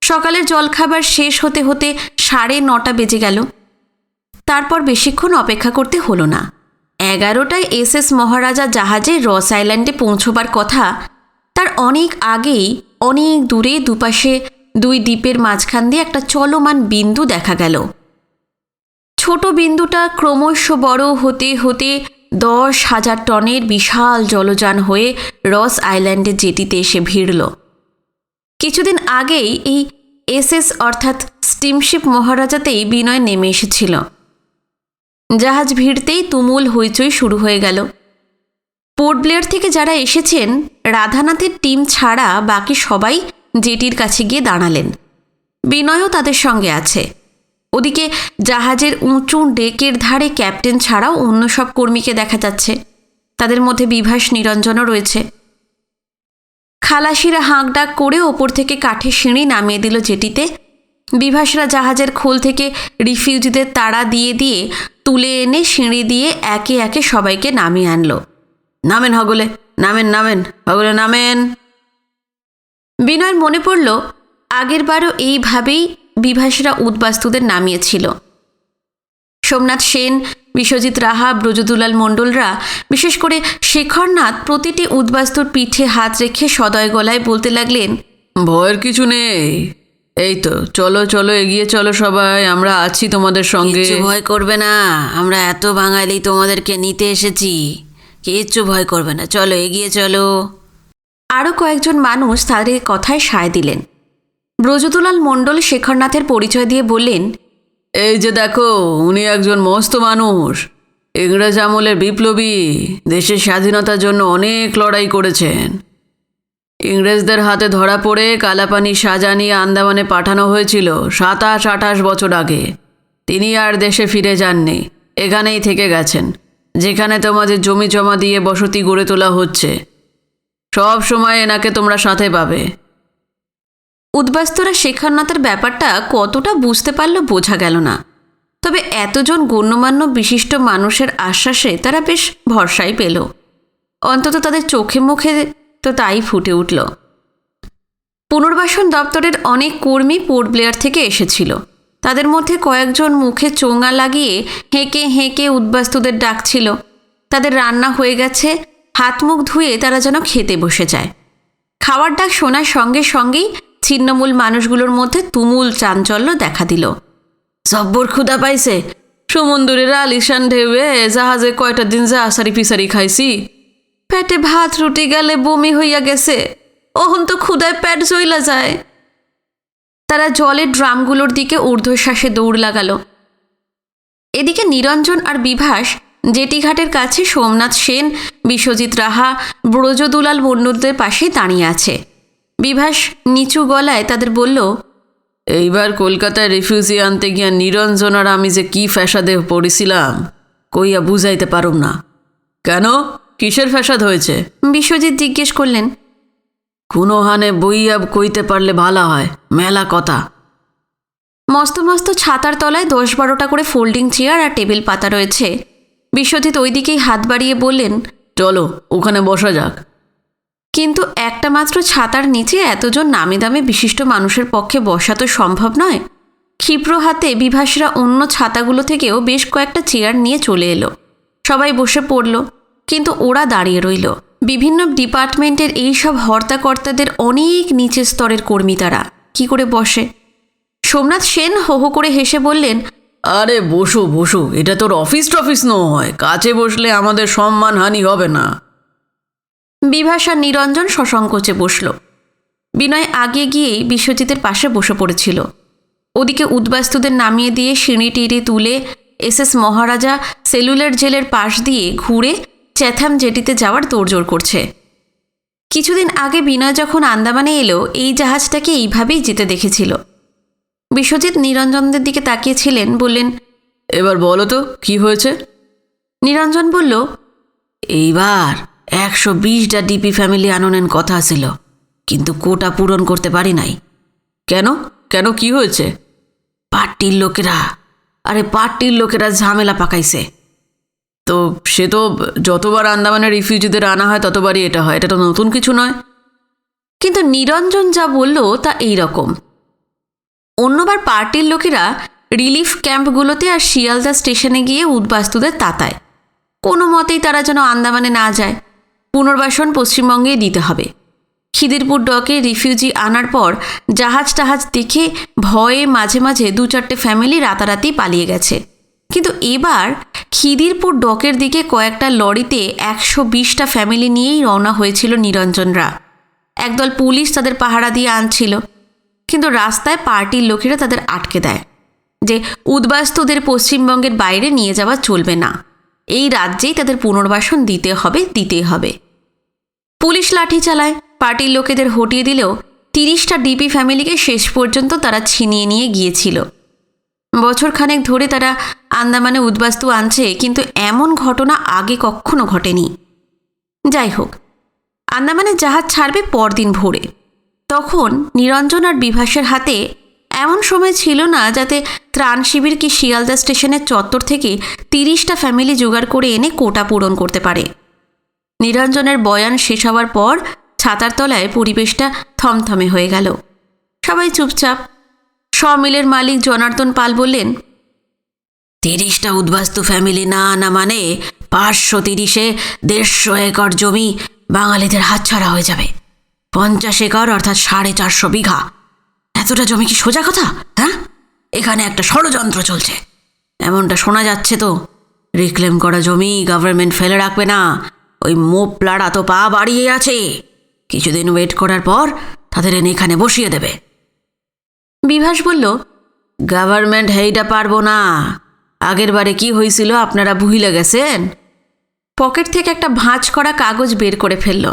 সকালের জলখাবার শেষ হতে হতে 9:30 বেজে গেল। তারপর বেশিক্ষণ অপেক্ষা করতে হলো না। 11টায় SS মহারাজা জাহাজে রস আইল্যান্ডে পৌঁছবার কথা। তার অনেক আগেই অনেক দূরে দুপাশে 2 দ্বীপের মাঝখান দিয়ে একটা চলমান বিন্দু দেখা গেল। ছোট বিন্দুটা ক্রমশ বড় হতে হতে 10,000 টনের বিশাল জলযান হয়ে রস আইল্যান্ডের জেটিতে এসে ভিড়ল। কিছুদিন আগেই এই SS অর্থাৎ স্টিমশিপ মহারাজাতেই বিনয় নেমে এসেছিল। জাহাজ ভিড়তেই তুমুল হইচই শুরু হয়ে গেল। পোর্ট ব্লেয়ার থেকে যারা এসেছেন রাধানাথের টিম ছাড়া বাকি সবাই জেটির কাছে গিয়ে দাঁড়ালেন। বিনয়ও তাদের সঙ্গে আছে। ওদিকে জাহাজের উঁচু ডেকের ধারে ক্যাপ্টেন ছাড়াও অন্য সব কর্মীকে দেখা যাচ্ছে। তাদের মধ্যে বিভাস নিরঞ্জনও রয়েছে। খালাসিরা হাঁকডাক করে ওপর থেকে কাঠের সিঁড়ি নামিয়ে দিল জেটিতে। বিভাসরা জাহাজের খোল থেকে রিফিউজিদের তাড়া দিয়ে দিয়ে তুলে এনে সিঁড়ি দিয়ে একে একে সবাইকে নামিয়ে আনলো। নামেন হগলে, নামেন নামেন হগলে, নামেন। বিনয়ের মনে পড়ল আগেরবারও এইভাবেই বিভাসরা উদ্বাস্তুদের নামিয়েছিল। সোমনাথ সেন, বিশ্বজিৎ রাহা, ব্রজদুলাল মণ্ডলরা, বিশেষ করে শেখরনাথ প্রতিটি উদ্বাস্তুর পিঠে হাত রেখে সদয় গলায় বলতে লাগলেন, ভয়ের কিছু নেই। এই তো, চলো চলো, এগিয়ে চলো সবাই, আমরা আছি তোমাদের সঙ্গে। কিচ্ছু ভয় করবে না, আমরা এত বাঙালি তোমাদেরকে নিতে এসেছি, কিচ্ছু ভয় করবে না, চলো এগিয়ে চলো। আরও কয়েকজন মানুষ তাদের কথায় সায় দিলেন। ব্রজদুলাল মণ্ডল শেখরনাথের পরিচয় দিয়ে বললেন, এই যে দেখো, উনি একজন মস্ত মানুষ, ইংরেজ আমলের বিপ্লবী, দেশের স্বাধীনতার জন্য অনেক লড়াই করেছেন। ইংরেজদের হাতে ধরা পড়ে কালাপানি সাজা নিয়ে আন্দামানে পাঠানো হয়েছিল 27-28 বছর আগে। তিনি আর দেশে ফিরে যাননি, এখানেই থেকে গেছেন, যেখানে তোমাদের জমি জমা দিয়ে বসতি গড়ে তোলা হচ্ছে। সব সময় এনাকে তোমরা সাথে পাবে। উদ্বাস্তুরা শেখরনাথের ব্যাপারটা কতটা বুঝতে পারল বোঝা গেল না। তবে এতজন গণ্যমান্য বিশিষ্ট মানুষের আশ্বাসে তারা বেশ ভরসাই পেল। অন্তত তাদের চোখে মুখে তো তাই ফুটে উঠল। পুনর্বাসন দপ্তরের অনেক কর্মী পোর্ট ব্লেয়ার থেকে এসেছিল। তাদের মধ্যে কয়েকজন মুখে চোঙা লাগিয়ে হেঁকে হেঁকে উদ্বাস্তুদের ডাকছিল। তাদের রান্না হয়ে গেছে, হাত মুখ ধুয়ে তারা যেন খেতে বসে যায়। খাওয়ার ডাক শোনার সঙ্গে সঙ্গেই ছিন্নমূল মানুষগুলোর মধ্যে তুমুল চাঞ্চল্য দেখা দিল। জব্বর ক্ষুধা পাইছে, সমুদ্রের আলিশান ঢেউয়ে জাহাজে কয়টা দিন যা আসারি পিসারি খাইছি, পেটে ভাত রুটি গেলে বমি হইয়া গেছে, ওহন তো ক্ষুদায় পেট জ্বইলা যায়। তারা জলের ড্রামগুলোর দিকে ঊর্ধ্বশ্বাসে দৌড় লাগালো। এদিকে নিরঞ্জন আর বিভাস জেটিঘাটের কাছে সোমনাথ সেন, বিশ্বজিৎ রাহা, ব্রজদুলাল মণ্ডলদের পাশে দাঁড়িয়ে আছে। বিভাস নিচু গলায় তাদের বলল, এইবার কলকাতায় রিফিউজি আনতে গিয়া নিরঞ্জন আর আমি যে কি ফ্যাসাদে পড়েছিলাম কইয়া বুঝাইতে পারুম না। কেন, কিসের ফ্যাসাদ হয়েছে? বিশ্বজিৎ জিজ্ঞেস করলেন। কোনো হানে বইয়া কইতে পারলে ভালো হয়, মেলা কথা। মস্ত মস্ত ছাতার তলায় 10-12টা করে ফোল্ডিং চেয়ার আর টেবিল পাতা রয়েছে। বিশ্বজিৎ ওই দিকেই হাত বাড়িয়ে বললেন, চলো ওখানে বসা যাক। কিন্তু একটা মাত্র ছাতার নিচে এতজন নামে দামে বিশিষ্ট মানুষের পক্ষে বসা তো সম্ভব নয়। ক্ষিপ্র হাতে বিভাসরা অন্য ছাতাগুলো থেকেও বেশ কয়েকটা চেয়ার নিয়ে চলে এলো। সবাই বসে পড়ল, কিন্তু ওরা দাঁড়িয়ে রইল। বিভিন্ন ডিপার্টমেন্টের এই সব হর্তাকর্তাদের অনেক নিচের স্তরের কর্মী তারা, কি করে বসে? সোমনাথ সেন হো হো করে হেসে বললেন, আরে বসো বসো, এটা তোর অফিস টফিস নয়, কাছে বসলে আমাদের সম্মান হানি হবে না। বিভাস আর নিরঞ্জন সসংকোচে বসল। বিনয় আগে গিয়েই বিশ্বজিতের পাশে বসে পড়েছিল। ওদিকে উদ্বাস্তুদের নামিয়ে দিয়ে সিঁড়ি টিড়ি তুলে এসএস মহারাজা সেলুলার জেলের পাশ দিয়ে ঘুরে চ্যাথাম জেটিতে যাওয়ার তোড়জোড় করছে। কিছুদিন আগে বিনয় যখন আন্দামানে এলো, এই জাহাজটাকে এইভাবেই যেতে দেখেছিল। বিশ্বজিৎ নিরঞ্জনদের দিকে তাকিয়েছিলেন, বললেন, এবার বলো তো কি হয়েছে? নিরঞ্জন বলল, এইবার 120টা ডিপি ফ্যামিলি আননের কথা ছিল, কিন্তু কোটা পূরণ করতে পারি নাই। কেন কেন কি হয়েছে? পার্টির লোকেরা ঝামেলা পাকাইছে। তো সে তো যতবার আন্দামানের রিফিউজিদের আনা হয় ততবারই এটা হয়, এটা তো নতুন কিছু নয়। কিন্তু নিরঞ্জন যা বলল তা এই রকম। অন্যবার পার্টির লোকেরা রিলিফ ক্যাম্পগুলোতে আর শিয়ালদা স্টেশনে গিয়ে উদ্বাস্তুদের তাতায়। কোনো মতেই তারা যেন আন্দামানে না যায়, পুনর্বাসন পশ্চিমবঙ্গেই দিতে হবে। খিদিরপুর ডকে রিফিউজি আনার পর জাহাজ টাহাজ দেখে ভয়ে মাঝে মাঝে 2-4টে ফ্যামিলি রাতারাতি পালিয়ে গেছে। কিন্তু এবার খিদিরপুর ডকের দিকে কয়েকটা লরিতে 120টা ফ্যামিলি নিয়েই রওনা হয়েছিল নিরঞ্জনরা। একদল পুলিশ তাদের পাহারা দিয়ে আনছিল, কিন্তু রাস্তায় পার্টির লোকেরা তাদের আটকে দেয় যে উদ্বাস্তুদের পশ্চিমবঙ্গের বাইরে নিয়ে যাওয়া চলবে না, এই রাজ্যেই তাদের পুনর্বাসন দিতেই হবে। পুলিশ লাঠি চালায়, পার্টির লোকেদের হটিয়ে দিলেও 30টা ডিপি ফ্যামিলিকে শেষ পর্যন্ত তারা ছিনিয়ে নিয়ে গিয়েছিল। বছরখানেক ধরে তারা আন্দামানে উদ্বাস্তু আনছে, কিন্তু এমন ঘটনা আগে কখনো ঘটেনি। যাই হোক, আন্দামানে জাহাজ ছাড়বে পরদিন ভোরে। তখন নিরঞ্জন আর বিভাসের হাতে এমন সময় ছিল না যাতে ত্রাণ শিবির কি শিয়ালদা স্টেশনের চত্বর থেকে 30টা ফ্যামিলি জোগাড় করে এনে কোটা পূরণ করতে পারে। নিরঞ্জনের বয়ান শেষ হওয়ার পর ছাতার তলায় পরিবেশটা থমথমে হয়ে গেল। সবাই চুপচাপ। সমিলের মালিক জনার্দন পাল বললেন, 30টা উদ্বাস্তু ফ্যামিলি না আনা মানে 530-এ 150 একর জমি বাঙালিদের হাতছাড়া হয়ে যাবে। 50 একর অর্থাৎ 450 বিঘা। এতটা জমি কি সোজা কথা? হ্যাঁ, এখানে একটা ষড়যন্ত্র চলছে, এমনটা শোনা যাচ্ছে। তো রিক্লেম করা জমি গভর্নমেন্ট ফেলে রাখবে না, ওই মোপলারা তো পা বাড়িয়ে আছে। কিছুদিন ওয়েট করার পর তাদের এনে এখানে বসিয়ে দেবে। বিভাস বলল, গভর্নমেন্ট হেইটা পারবো না। আগের বারে কি হয়েছিল আপনারা ভুলে গেছেন? পকেট থেকে একটা ভাঁজ করা কাগজ বের করে ফেলল।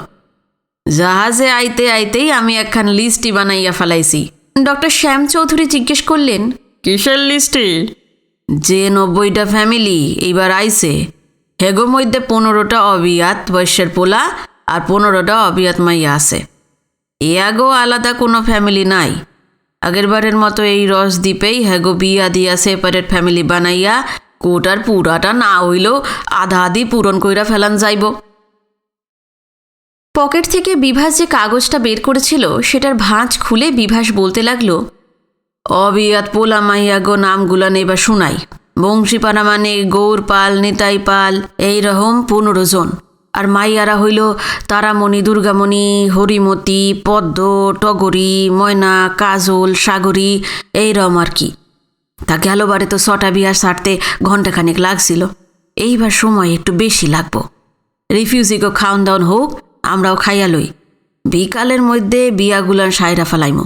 জাহাজে আইতে আইতেই আমি একখান লিস্টই বানাইয়া ফেলাইছি। ডক্টর শ্যাম চৌধুরী জিজ্ঞেস করলেন, কিসের লিস্টি? যে 90টা ফ্যামিলি এইবার আইছে, হেগো মধ্যে 15টা অবিয়াত বয়সের পোলা আর 15টা অবিয়াত মাইয়া আছে। এগো আলাদা কোনো ফ্যামিলি নাই। আগেরবারের মতো এই রসদ্বীপেই হেগো বিয়া দিয়া সেপারেট ফ্যামিলি বানাইয়া কোটার পুরাটা না হইলেও আধা আধি পূরণ কইরা ফেলান যাইব। পকেট থেকে বিভাস যে কাগজটা বের করেছিল সেটার ভাঁজ খুলে বিভাস বলতে লাগলো, অবিয়াত পোলা মাইয়া গো নামগুলা নেবার শুনাই। বংশীপাড়া মানে গৌর পাল, নিতাই পাল, এইরকম 15 জন। আর মাইয়ারা হইল তারামণি, দুর্গামণি, হরিমতি, পদ্ম, টগরী, ময়না, কাজল, সাগরী, এইরকম আর কি। তা গেলবারে তো 6টা বিয়ার সারতে ঘণ্টাখানেক লাগছিল, এইবার সময় একটু বেশি লাগবো। রিফিউজিকে খাওন দাওন হোক, আমরাও খাইয়া লই। বিকালের মধ্যে বিয়াগুলান সাইরা ফেলাইমু।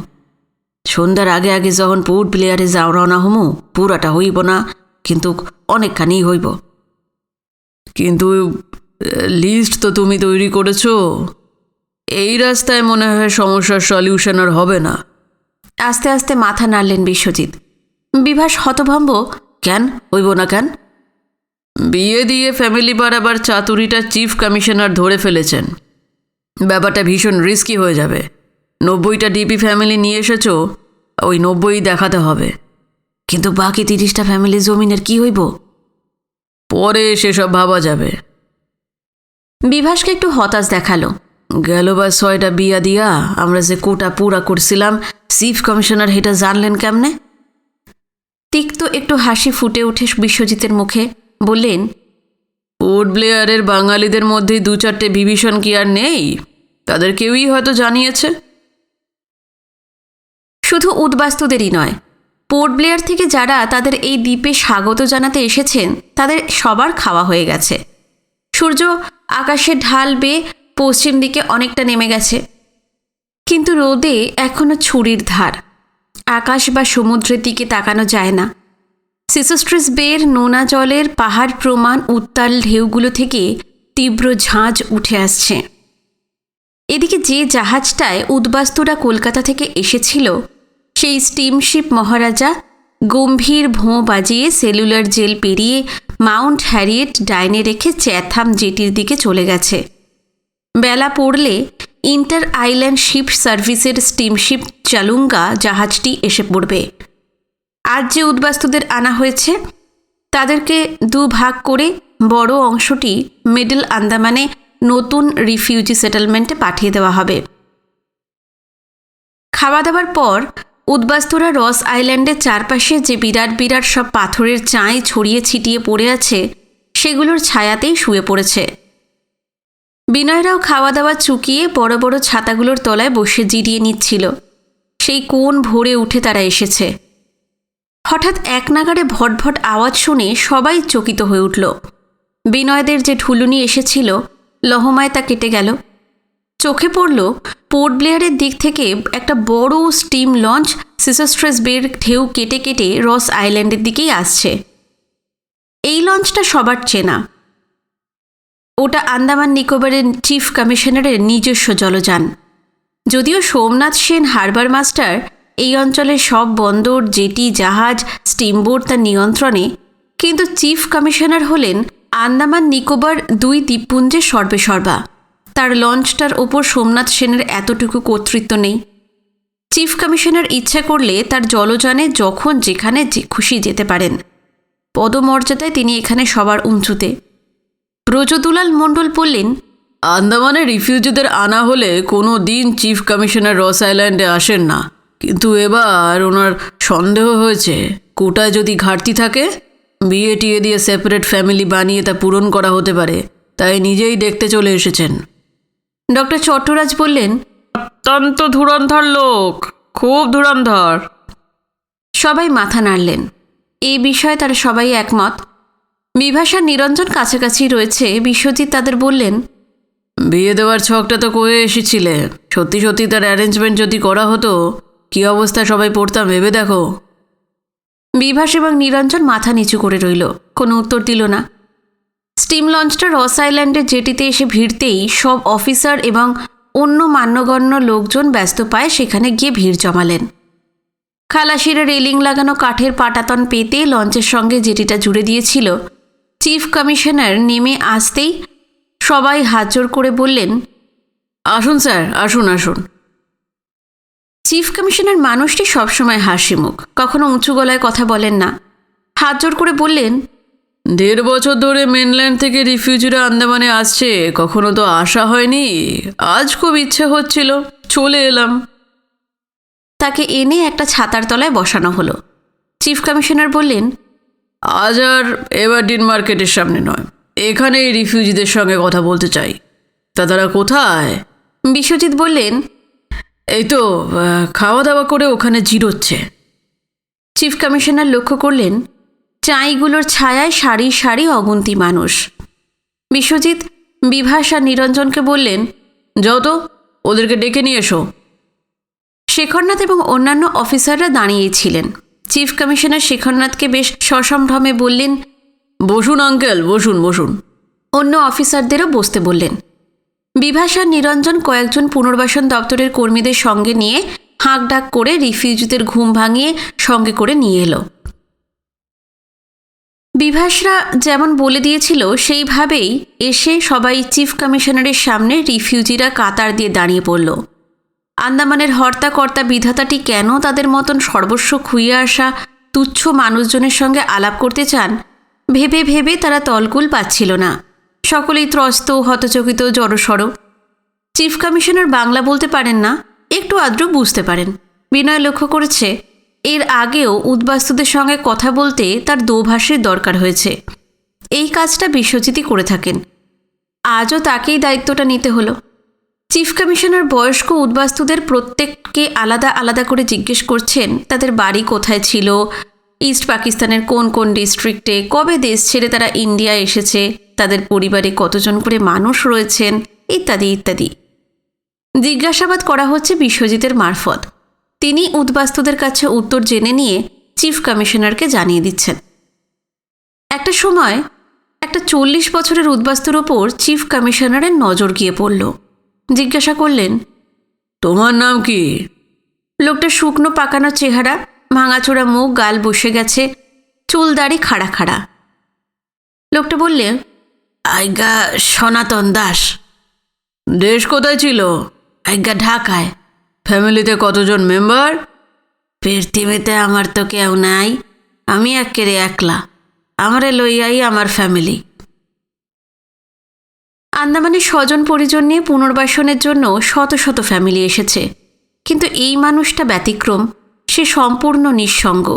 সন্ধ্যার আগে আগে যখন পোর্ট ব্লেয়ারে যাও রওনা হমু, পুরাটা হইব না, কিন্তু অনেকখানি হইব। কিন্তু লিস্ট তো তুমি তৈরি করেছো, এই রাস্তায় মনে হয় সমস্যার সলিউশন আর হবে না। আস্তে আস্তে মাথা নাড়লেন বিশ্বজিৎ। বিভাস হতভম্ব, কেন হইব না কেন? বিয়ে দিয়ে ফ্যামিলি বাড়াবার চাতুরিটা চিফ কমিশনার ধরে ফেলেছেন। ব্যাপারটা ভীষণ রিস্কি হয়ে যাবে। 90টা ডিপি ফ্যামিলি নিয়ে এসেছো, ওই 90ই দেখাতে হবে। কিন্তু বাকি 30টা ফ্যামিলি জমিনের কি হইব? পরে সেসব ভাবা যাবে। বিভাসকে একটু হতাশ দেখালো। গেলবার 6টা বিয়া দিয়া আমরা যে কোটা পুরা করছিলাম, চিফ কমিশনার সেটা জানলেন কেমনে? তিক্ত একটু হাসি ফুটে ওঠে বিশ্বজিতের মুখে। বললেন, পোর্ট ব্লেয়ারের বাঙালিদের মধ্যে 2-4টে বিভীষণ কি আর নেই? তাদের কেউই হয়তো জানিয়েছে। শুধু উদ্বাস্তুদেরই নয়, পোর্ট ব্লেয়ার থেকে যারা তাদের এই দ্বীপে স্বাগত জানাতে এসেছেন তাদের সবার খাওয়া হয়ে গেছে। সূর্য আকাশের ঢাল বেয়ে পশ্চিম দিকে অনেকটা নেমে গেছে, কিন্তু রোদে এখনো ছুরির ধার। আকাশ বা সমুদ্রের দিকে তাকানো যায় না। সিসোস্ট্রেস বের নোনা জলের পাহাড় প্রমাণ উত্তাল ঢেউগুলো থেকে তীব্র ঝাঁঝ উঠে আসছে। এদিকে যে জাহাজটায় উদ্বাস্তুরা কলকাতা থেকে এসেছিল, সেই স্টিমশিপ মহারাজা গম্ভীর ভোঁ বাজিয়ে সেলুলার জেল পেরিয়ে মাউন্ট হ্যারিয়েট ডাইনে রেখে চ্যাথাম জেটির দিকে চলে গেছে। বেলা পড়লে ইন্টার আইল্যান্ড শিপ সার্ভিসের স্টিমশিপ চালুঙ্গা জাহাজটি এসে পড়বে। আজ যে উদ্বাস্তুদের আনা হয়েছে তাদেরকে 2 ভাগ করে বড় অংশটি মিডল আন্দামানে নতুন রিফিউজি সেটেলমেন্টে পাঠিয়ে দেওয়া হবে। খাওয়া দাওয়ার পর উদ্বাস্তুরা রস আইল্যান্ডের চারপাশে যে বিরাট বিরাট সব পাথরের চাঁই ছড়িয়ে ছিটিয়ে পড়ে আছে, সেগুলোর ছায়াতেই শুয়ে পড়েছে। বিনয়রাও খাওয়া দাওয়া চুকিয়ে বড় বড় ছাতাগুলোর তলায় বসে জিরিয়ে নিচ্ছিল। সেই কোন ভোরে উঠে তারা এসেছে। হঠাৎ এক নাগাড়ে ভটভট আওয়াজ শুনে সবাই চকিত হয়ে উঠল। বিনয়দের যে ঢুলুনি এসেছিল, লহমায় তা কেটে গেল। চোখে পড়ল পোর্ট ব্লেয়ারের দিক থেকে একটা বড় স্টিম লঞ্চ সিসোস্ট্রেস বের ঢেউ কেটে কেটে রস আইল্যান্ডের দিকেই আসছে। এই লঞ্চটা সবার চেনা। ওটা আন্দামান নিকোবরের চিফ কমিশনারের নিজস্ব জলযান। যদিও সোমনাথ সেন হারবার মাস্টার এই অঞ্চলের সব বন্দর, জেটি, জাহাজ, স্টিমবোট তার নিয়ন্ত্রণে, কিন্তু চিফ কমিশনার হলেন আন্দামান নিকোবর 2 দ্বীপপুঞ্জের সর্বেসর্বা। তার লঞ্চটার ওপর সোমনাথ সেনের এতটুকু কর্তৃত্ব নেই। চিফ কমিশনার ইচ্ছা করলে তার জলযানে যখন যেখানে খুশি যেতে পারেন। পদমর্যাদায় তিনি এখানে সবার উঁচুতে। ব্রজদুলাল মণ্ডল বললেন, আন্দামানে রিফিউজিদের আনা হলে কোনো দিন চিফ কমিশনার রস আইল্যান্ডে আসেন না, কিন্তু এবার ওনার সন্দেহ হয়েছে কোটায় যদি ঘাটতি থাকে বিয়ে টিয়ে দিয়ে সেপারেট ফ্যামিলি বানিয়ে তা পূরণ করা হতে পারে, তাই নিজেই দেখতে চলে এসেছেন। ডক্টর চট্টরাজ বললেন, অত্যন্ত ধুরন্ধর লোক, খুব ধুরন্ধর। সবাই মাথা নাড়লেন। এই বিষয়ে তারা সবাই একমত। বিভাষা নিরঞ্জন কাছাকাছি রয়েছে। বিশ্বজিৎ তাদের বললেন, বিয়ে দেওয়ার ছকটা তো করে এসেছিলে, সত্যি সত্যি তার অ্যারেঞ্জমেন্ট যদি করা হতো কী অবস্থা সবাই পড়তাম ভেবে দেখো। বিভাস এবং নিরঞ্জন মাথা নিচু করে রইল, কোনো উত্তর দিল না। স্টিম লঞ্চটা রস আইল্যান্ডের জেটিতে এসে ভিড়তেই সব অফিসার এবং অন্য মান্যগণ্য লোকজন ব্যস্ত পায় সেখানে গিয়ে ভিড় জমালেন। খালাসিরা রেলিং লাগানো কাঠের পাটাতন পেতে লঞ্চের সঙ্গে জেটিটা জুড়ে দিয়েছিল। চিফ কমিশনার নেমে আসতেই সবাই হাত জোড় করে বললেন, আসুন স্যার, আসুন আসুন। চিফ কমিশনার মানুষটি সবসময় হাসি মুখ, কখনো উঁচু গলায় কথা বলেন না। হাত জোড় করে বললেন, 1.5 বছর ধরে মেনল্যান্ড থেকে রিফিউজিরা আন্দামানে আসছে, কখনো তো আসা হয়নি। আজ খুব ইচ্ছে হচ্ছিল, চলে এলাম। তাকে এনে একটা ছাতার তলায় বসানো হলো। চিফ কমিশনার বললেন, আজ আর এভারডিন মার্কেটের সামনে নয়, এখানেই রিফিউজিদের সঙ্গে কথা বলতে চাই। তা তারা কোথায়? বিশ্বজিৎ বললেন, এই তো খাওয়া দাওয়া করে ওখানে জিরোচ্ছে। চিফ কমিশনার লক্ষ্য করলেন চাঁইগুলোর ছায়ায় সারি সারি অগুন্তি মানুষ। বিশ্বজিৎ বিভাস আর নিরঞ্জনকে বললেন, যত ওদেরকে ডেকে নিয়ে এসো। শেখরনাথ এবং অন্যান্য অফিসাররা দাঁড়িয়েই ছিলেন। চিফ কমিশনার শেখরনাথকে বেশ সসম্ভ্রমে বললেন, বসুন আঙ্কেল, বসুন বসুন। অন্য অফিসারদেরও বসতে বললেন। বিভাস আর নিরঞ্জন কয়েকজন পুনর্বাসন দপ্তরের কর্মীদের সঙ্গে নিয়ে হাঁক ডাক করে রিফিউজিদের ঘুম ভাঙিয়ে সঙ্গে করে নিয়ে এলো। বিভাসরা যেমন বলে দিয়েছিল সেইভাবেই এসে সবাই চিফ কমিশনারের সামনে রিফিউজিরা কাতার দিয়ে দাঁড়িয়ে পড়ল। আন্দামানের হর্তাকর্তা বিধাতাটি কেন তাদের মতন সর্বস্ব খুইয়ে আসা তুচ্ছ মানুষজনের সঙ্গে আলাপ করতে চান ভেবে ভেবে তারা তলকুল পাচ্ছিল না। সকলেই ত্রস্ত, হতচকিত, জড়সড়। চিফ কমিশনার বাংলা বলতে পারেন না, একটু আদ্র বুঝতে পারেন। বিনয় লক্ষ্য করেছে এর আগেও উদ্বাস্তুদের সঙ্গে কথা বলতে তার দোভাষীর দরকার হয়েছে। এই কাজটা বিশ্বজিৎই করে থাকেন। আজও তাকেই দায়িত্বটা নিতে হলো। চিফ কমিশনার বয়স্ক উদ্বাস্তুদের প্রত্যেককে আলাদা আলাদা করে জিজ্ঞেস করছেন তাদের বাড়ি কোথায় ছিল, ইস্ট পাকিস্তানের কোন কোন ডিস্ট্রিক্টে, কবে দেশ ছেড়ে তারা ইন্ডিয়া এসেছে, তাদের পরিবারে কতজন করে মানুষ রয়েছেন, ইত্যাদি ইত্যাদি জিজ্ঞাসাবাদ করা হচ্ছে বিশ্বজিতের মারফত। তিনি উদ্বাস্তুদের কাছে উত্তর জেনে নিয়ে চিফ কমিশনারকে জানিয়ে দিচ্ছেন। একটা সময় একটা 40 বছরের উদ্বাস্তুর ওপর চিফ কমিশনারের নজর গিয়ে পড়ল। জিজ্ঞাসা করলেন, তোমার নাম কি? লোকটা শুকনো পাকানো চেহারা, ভাঙাচোরা মুখ, গাল বসে গেছে, চুল দাড়ি খাড়া খাড়া। লোকটা বললে, আজ্ঞা সনাতন দাস। দেশ কোথায় ছিল? আজ্ঞা ঢাকায়। ফ্যামিলিতে কতজন মেম্বার? পৃথিবীতে আমার তো কেউ নাই, আমি একেবারে একলা, আমারে লইয়াই আমার ফ্যামিলি। আন্দামানে স্বজন পরিজন নিয়ে পুনর্বাসনের জন্য শত শত ফ্যামিলি এসেছে, কিন্তু এই মানুষটা ব্যতিক্রম। সে সম্পূর্ণ নিঃসঙ্গ।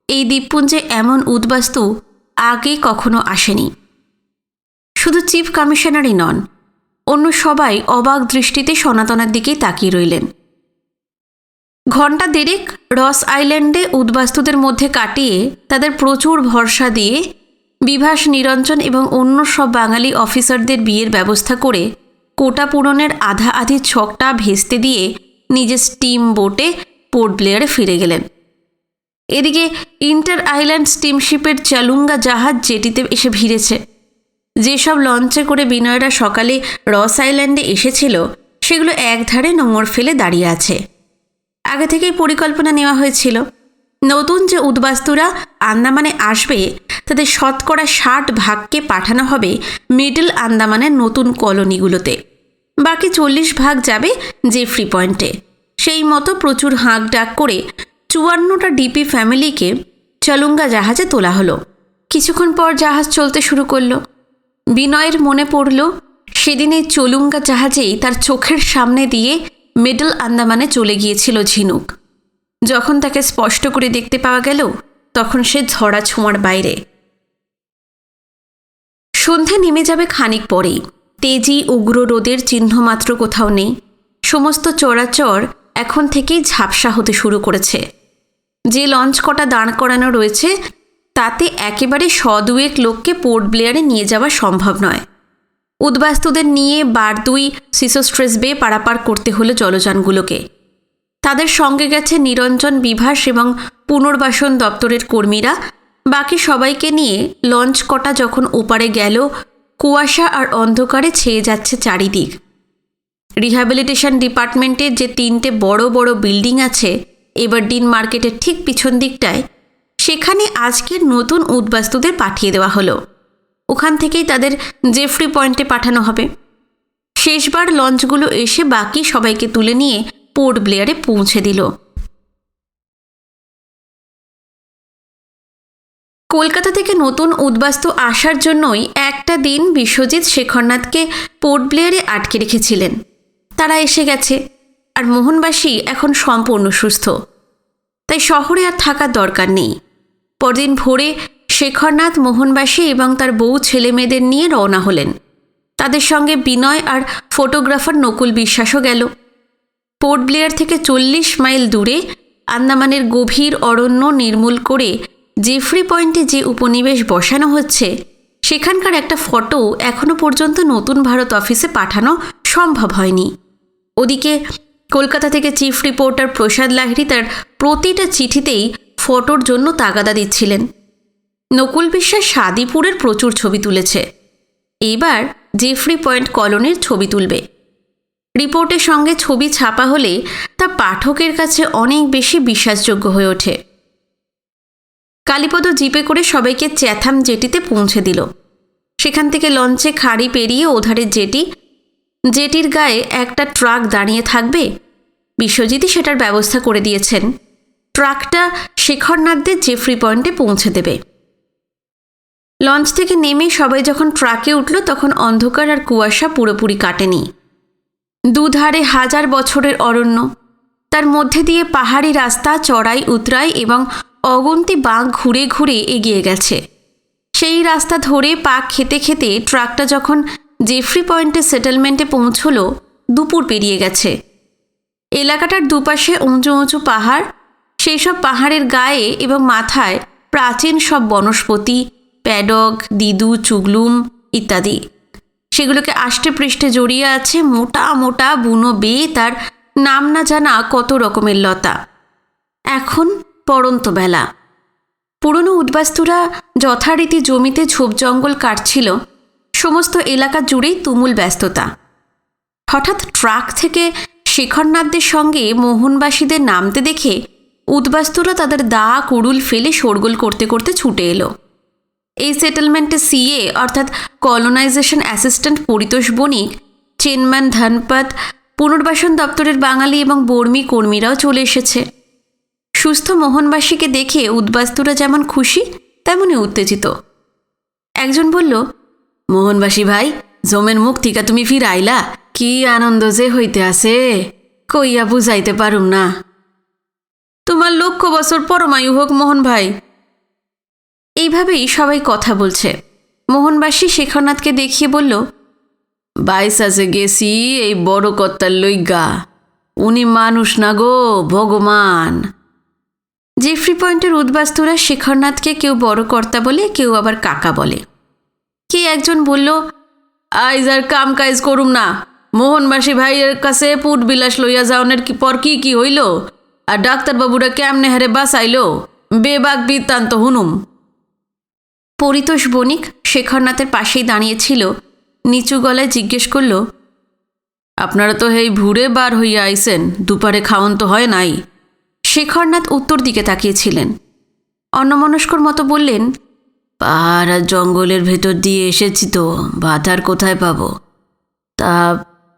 এই দ্বীপপুঞ্জে এমন উদ্বাস্তু আগে কখনো আসেনি। শুধু চিফ কমিশনারই নন, অন্য সবাই অবাক দৃষ্টিতে সনাতনার দিকেই তাকিয়ে রইলেন। ঘণ্টা দেড়েক রস আইল্যান্ডে উদ্বাস্তুদের মধ্যে কাটিয়ে তাদের প্রচুর ভরসা দিয়ে বিভাস, নিরঞ্জন এবং অন্য সব বাঙালি অফিসারদের বিয়ের ব্যবস্থা করে কোটা পূরণের আধা আধি ছকটা ভেস্তে দিয়ে নিজের স্টিম বোটে পোর্ট ব্লেয়ারে ফিরে গেলেন। এদিকে ইন্টার আইল্যান্ড স্টিমশিপের চালুঙ্গা জাহাজ জেটিতে এসে ভিড়েছে। যেসব লঞ্চে করে বিনয়রা সকালে রস আইল্যান্ডে এসেছিল সেগুলো একধারে নোঙর ফেলে দাঁড়িয়ে আছে। আগে থেকেই পরিকল্পনা নেওয়া হয়েছিল, নতুন যে উদ্বাস্তুরা আন্দামানে আসবে তাদের শতকরা 60% পাঠানো হবে মিডল আন্দামানের নতুন কলোনিগুলোতে, বাকি 40% যাবে জেফ্রি পয়েন্টে। সেই মতো প্রচুর হাঁক ডাক করে 54টা ডিপি ফ্যামিলিকে চালুঙ্গা জাহাজে তোলা হলো। কিছুক্ষণ পর জাহাজ চলতে শুরু করলো। বিনয়ের মনে পড়ল সেদিন এই চলুঙ্গা জাহাজেই তার চোখের সামনে দিয়ে মিডল আন্দামানে চলে গিয়েছিল ঝিনুক। যখন তাকে স্পষ্ট করে দেখতে পাওয়া গেল তখন সে ঝরা ছোঁয়ার বাইরে। সন্ধে নেমে যাবে খানিক পরেই। তেজি উগ্র রোদের চিহ্নমাত্র কোথাও নেই। সমস্ত চরাচর এখন থেকেই ঝাপসা হতে শুরু করেছে। যে লঞ্চ কটা দাঁড় করানো রয়েছে তাতে একেবারে 100-2 লোককে পোর্ট ব্লেয়ারে নিয়ে যাওয়া সম্ভব নয়। উদ্বাস্তুদের নিয়ে বারদুই সিসোস্ট্রেস বে পারাপার করতে হলো জলযানগুলোকে। তাদের সঙ্গে গেছে নিরঞ্জন, বিভাস এবং পুনর্বাসন দপ্তরের কর্মীরা। বাকি সবাইকে নিয়ে লঞ্চ কটা যখন ওপারে গেল, কুয়াশা আর অন্ধকারে ছেয়ে যাচ্ছে চারিদিক। রিহ্যাবিলিটেশন ডিপার্টমেন্টের যে 3টে বড় বড় বিল্ডিং আছে এভারডিন মার্কেটের ঠিক পিছন দিকটায়, সেখানে আজকের নতুন উদ্বাস্তুদের পাঠিয়ে দেওয়া হলো। ওখান থেকেই তাদের জেফ্রি পয়েন্টে পাঠানো হবে। শেষবার লঞ্চগুলো এসে বাকি সবাইকে তুলে নিয়ে পোর্ট ব্লেয়ারে পৌঁছে দিল। কলকাতা থেকে নতুন উদ্বাস্তু আসার জন্যই একটা দিন বিশ্বজিৎ শেখরনাথকে পোর্ট ব্লেয়ারে আটকে রেখেছিলেন। তারা এসে গেছে, আর মোহনবাসী এখন সম্পূর্ণ সুস্থ, তাই শহরে আর থাকার দরকার নেই। পরদিন ভোরে শেখরনাথ মোহনবাসী এবং তার বউ ছেলে মেয়েদের নিয়ে রওনা হলেন। তাদের সঙ্গে বিনয় আর ফটোগ্রাফার নকুল বিশ্বাসও গেল। পোর্ট ব্লেয়ার থেকে 40 মাইল দূরে আন্দামানের গভীর অরণ্য নির্মূল করে জেফ্রি পয়েন্টে যে উপনিবেশ বসানো হচ্ছে সেখানকার একটা ফটো এখনো পর্যন্ত নতুন ভারত অফিসে পাঠানো সম্ভব হয়নি। ওদিকে কলকাতা থেকে চিফ রিপোর্টার প্রসাদ লাহিড়ী তার প্রতিটা চিঠিতেই ফটোর জন্য তাগাদা দিচ্ছিলেন। নকুল বিশ্বাস সাদিপুরের প্রচুর ছবি তুলেছে, এইবার জেফ্রি পয়েন্ট কলোনির ছবি তুলবে। রিপোর্টের সঙ্গে ছবি ছাপা হলে তা পাঠকের কাছে অনেক বেশি বিশ্বাসযোগ্য হয়ে ওঠে। কালীপদ জিপে করে সবাইকে চ্যাথাম জেটিতে পৌঁছে দিল। সেখান থেকে লঞ্চে খাড়ি পেরিয়ে ওধারের জেটির গায়ে একটা ট্রাক দাঁড়িয়ে থাকবে। বিশ্বজিৎই সেটার ব্যবস্থা করে দিয়েছেন। ট্রাকটা শেখরনাথদের জেফ্রি পয়েন্টে পৌঁছে দেবে। লঞ্চ থেকে নেমে সবাই যখন ট্রাকে উঠল তখন অন্ধকার আর কুয়াশা পুরোপুরি কাটেনি। দুধারে হাজার বছরের অরণ্য, তার মধ্যে দিয়ে পাহাড়ি রাস্তা চড়াই উতরাই এবং অগুন্তি বাঁক ঘুরে ঘুরে এগিয়ে গেছে। সেই রাস্তা ধরে পাক খেতে খেতে ট্রাকটা যখন জেফ্রি পয়েন্টে সেটেলমেন্টে পৌঁছল দুপুর পেরিয়ে গেছে। এলাকাটার দুপাশে উঁচু উঁচু পাহাড়, সেই সব পাহাড়ের গায়ে এবং মাথায় প্রাচীন সব বনস্পতি, প্যাডক, দিদু, চুগলুম ইত্যাদি। সেগুলোকে আষ্টে পৃষ্ঠে জড়িয়ে আছে মোটা মোটা বুনো বেত আর নাম না জানা কত রকমের লতা। এখন পড়ন্ত বেলা। পুরনো উদ্বাস্তুরা যথারীতি জমিতে ঝোপ জঙ্গল কাটছিল। সমস্ত এলাকা জুড়েই তুমুল ব্যস্ততা। হঠাৎ ট্রাক থেকে শেখরনাথদের সঙ্গে মোহনবাসীদের নামতে দেখে উদ্বাস্তুরা তাদের দা কুড়ুল ফেলে শোরগোল করতে করতে ছুটে এলো। এই সেটেলমেন্টে সিএ অর্থাৎ কলোনাইজেশন অ্যাসিস্ট্যান্ট পরিতোষ বণিক, চেনম্যান ধনপত, পুনর্বাসন দপ্তরের বাঙালি এবং বর্মী কর্মীরাও চলে এসেছে। সুস্থ মোহনবাসীকে দেখে উদ্বাস্তুরা যেমন খুশি তেমনই উত্তেজিত। একজন বলল, মোহনবাসী ভাই, জমের মুখ থিকা তুমি ফির আইলা, কি আনন্দ যে হইতে আছে, কইয়া বুঝাইতে পারুম না। তোমার 1,00,000 বছর পরমায়ু হোক মোহন ভাই। এইভাবেই সবাই কথা বলছে। মোহনবাসী শেখরনাথকে দেখিয়ে বলল, বাইসাসে গেছি এই বড় কর্তার লইগা, উনি মানুষ না গো, ভগবান। জেফ্রি পয়েন্টের উদ্বাস্তুরা শেখরনাথকে কেউ বড় কর্তা বলে, কেউ আবার কাকা বলে। কে একজন বলল, আইজ আর কাম কাজ করুম না, মোহনবাসী ভাইয়ের কাছে পুট বিলাস লইয়া যাওনের পর কি কি হইল, আর ডাক্তারবাবুরা কেমনে হারে বাঁচাইল, বেবাক বৃত্তান্ত হুনুম। পরিতোষ বণিক শেখরনাথের পাশেই দাঁড়িয়েছিল, নিচু গলায় জিজ্ঞেস করল, আপনারা তো হেই ভুরে বার হইয়া আইসেন, দুপারে খাওন তো হয় নাই। শেখরনাথ উত্তর দিকে তাকিয়েছিলেন। অন্যমনস্কর মতো বললেন, পাহাড় আর জঙ্গলের ভেতর দিয়ে এসেছি তো, ভাত আর কোথায় পাবো? তা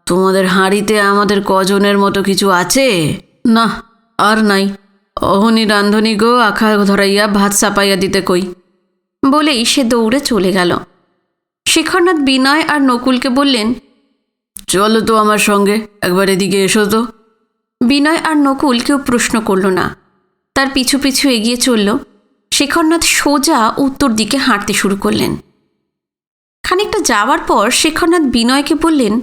তোমাদের হাঁড়িতে আমাদের কজনের মতো কিছু আছে? না, আর নাই। অহনি রান্ধনি গো আখা ধরাইয়া ভাত চাপাইয়া দিতে কই। বলেই সে দৌড়ে চলে গেল। শেখরনাথ বিনয় আর নকুলকে বললেন, চলো তো আমার সঙ্গে, একবার এদিকে এসো তো। বিনয় আর নকুল কেউ প্রশ্ন করল না, তার পিছু পিছু এগিয়ে চলল। শেখরনাথ সোজা উত্তর দিকে হাঁটতে শুরু করলেন। খানিকটা যাওয়ার পর শেখরনাথ বিনয়কে বললেন,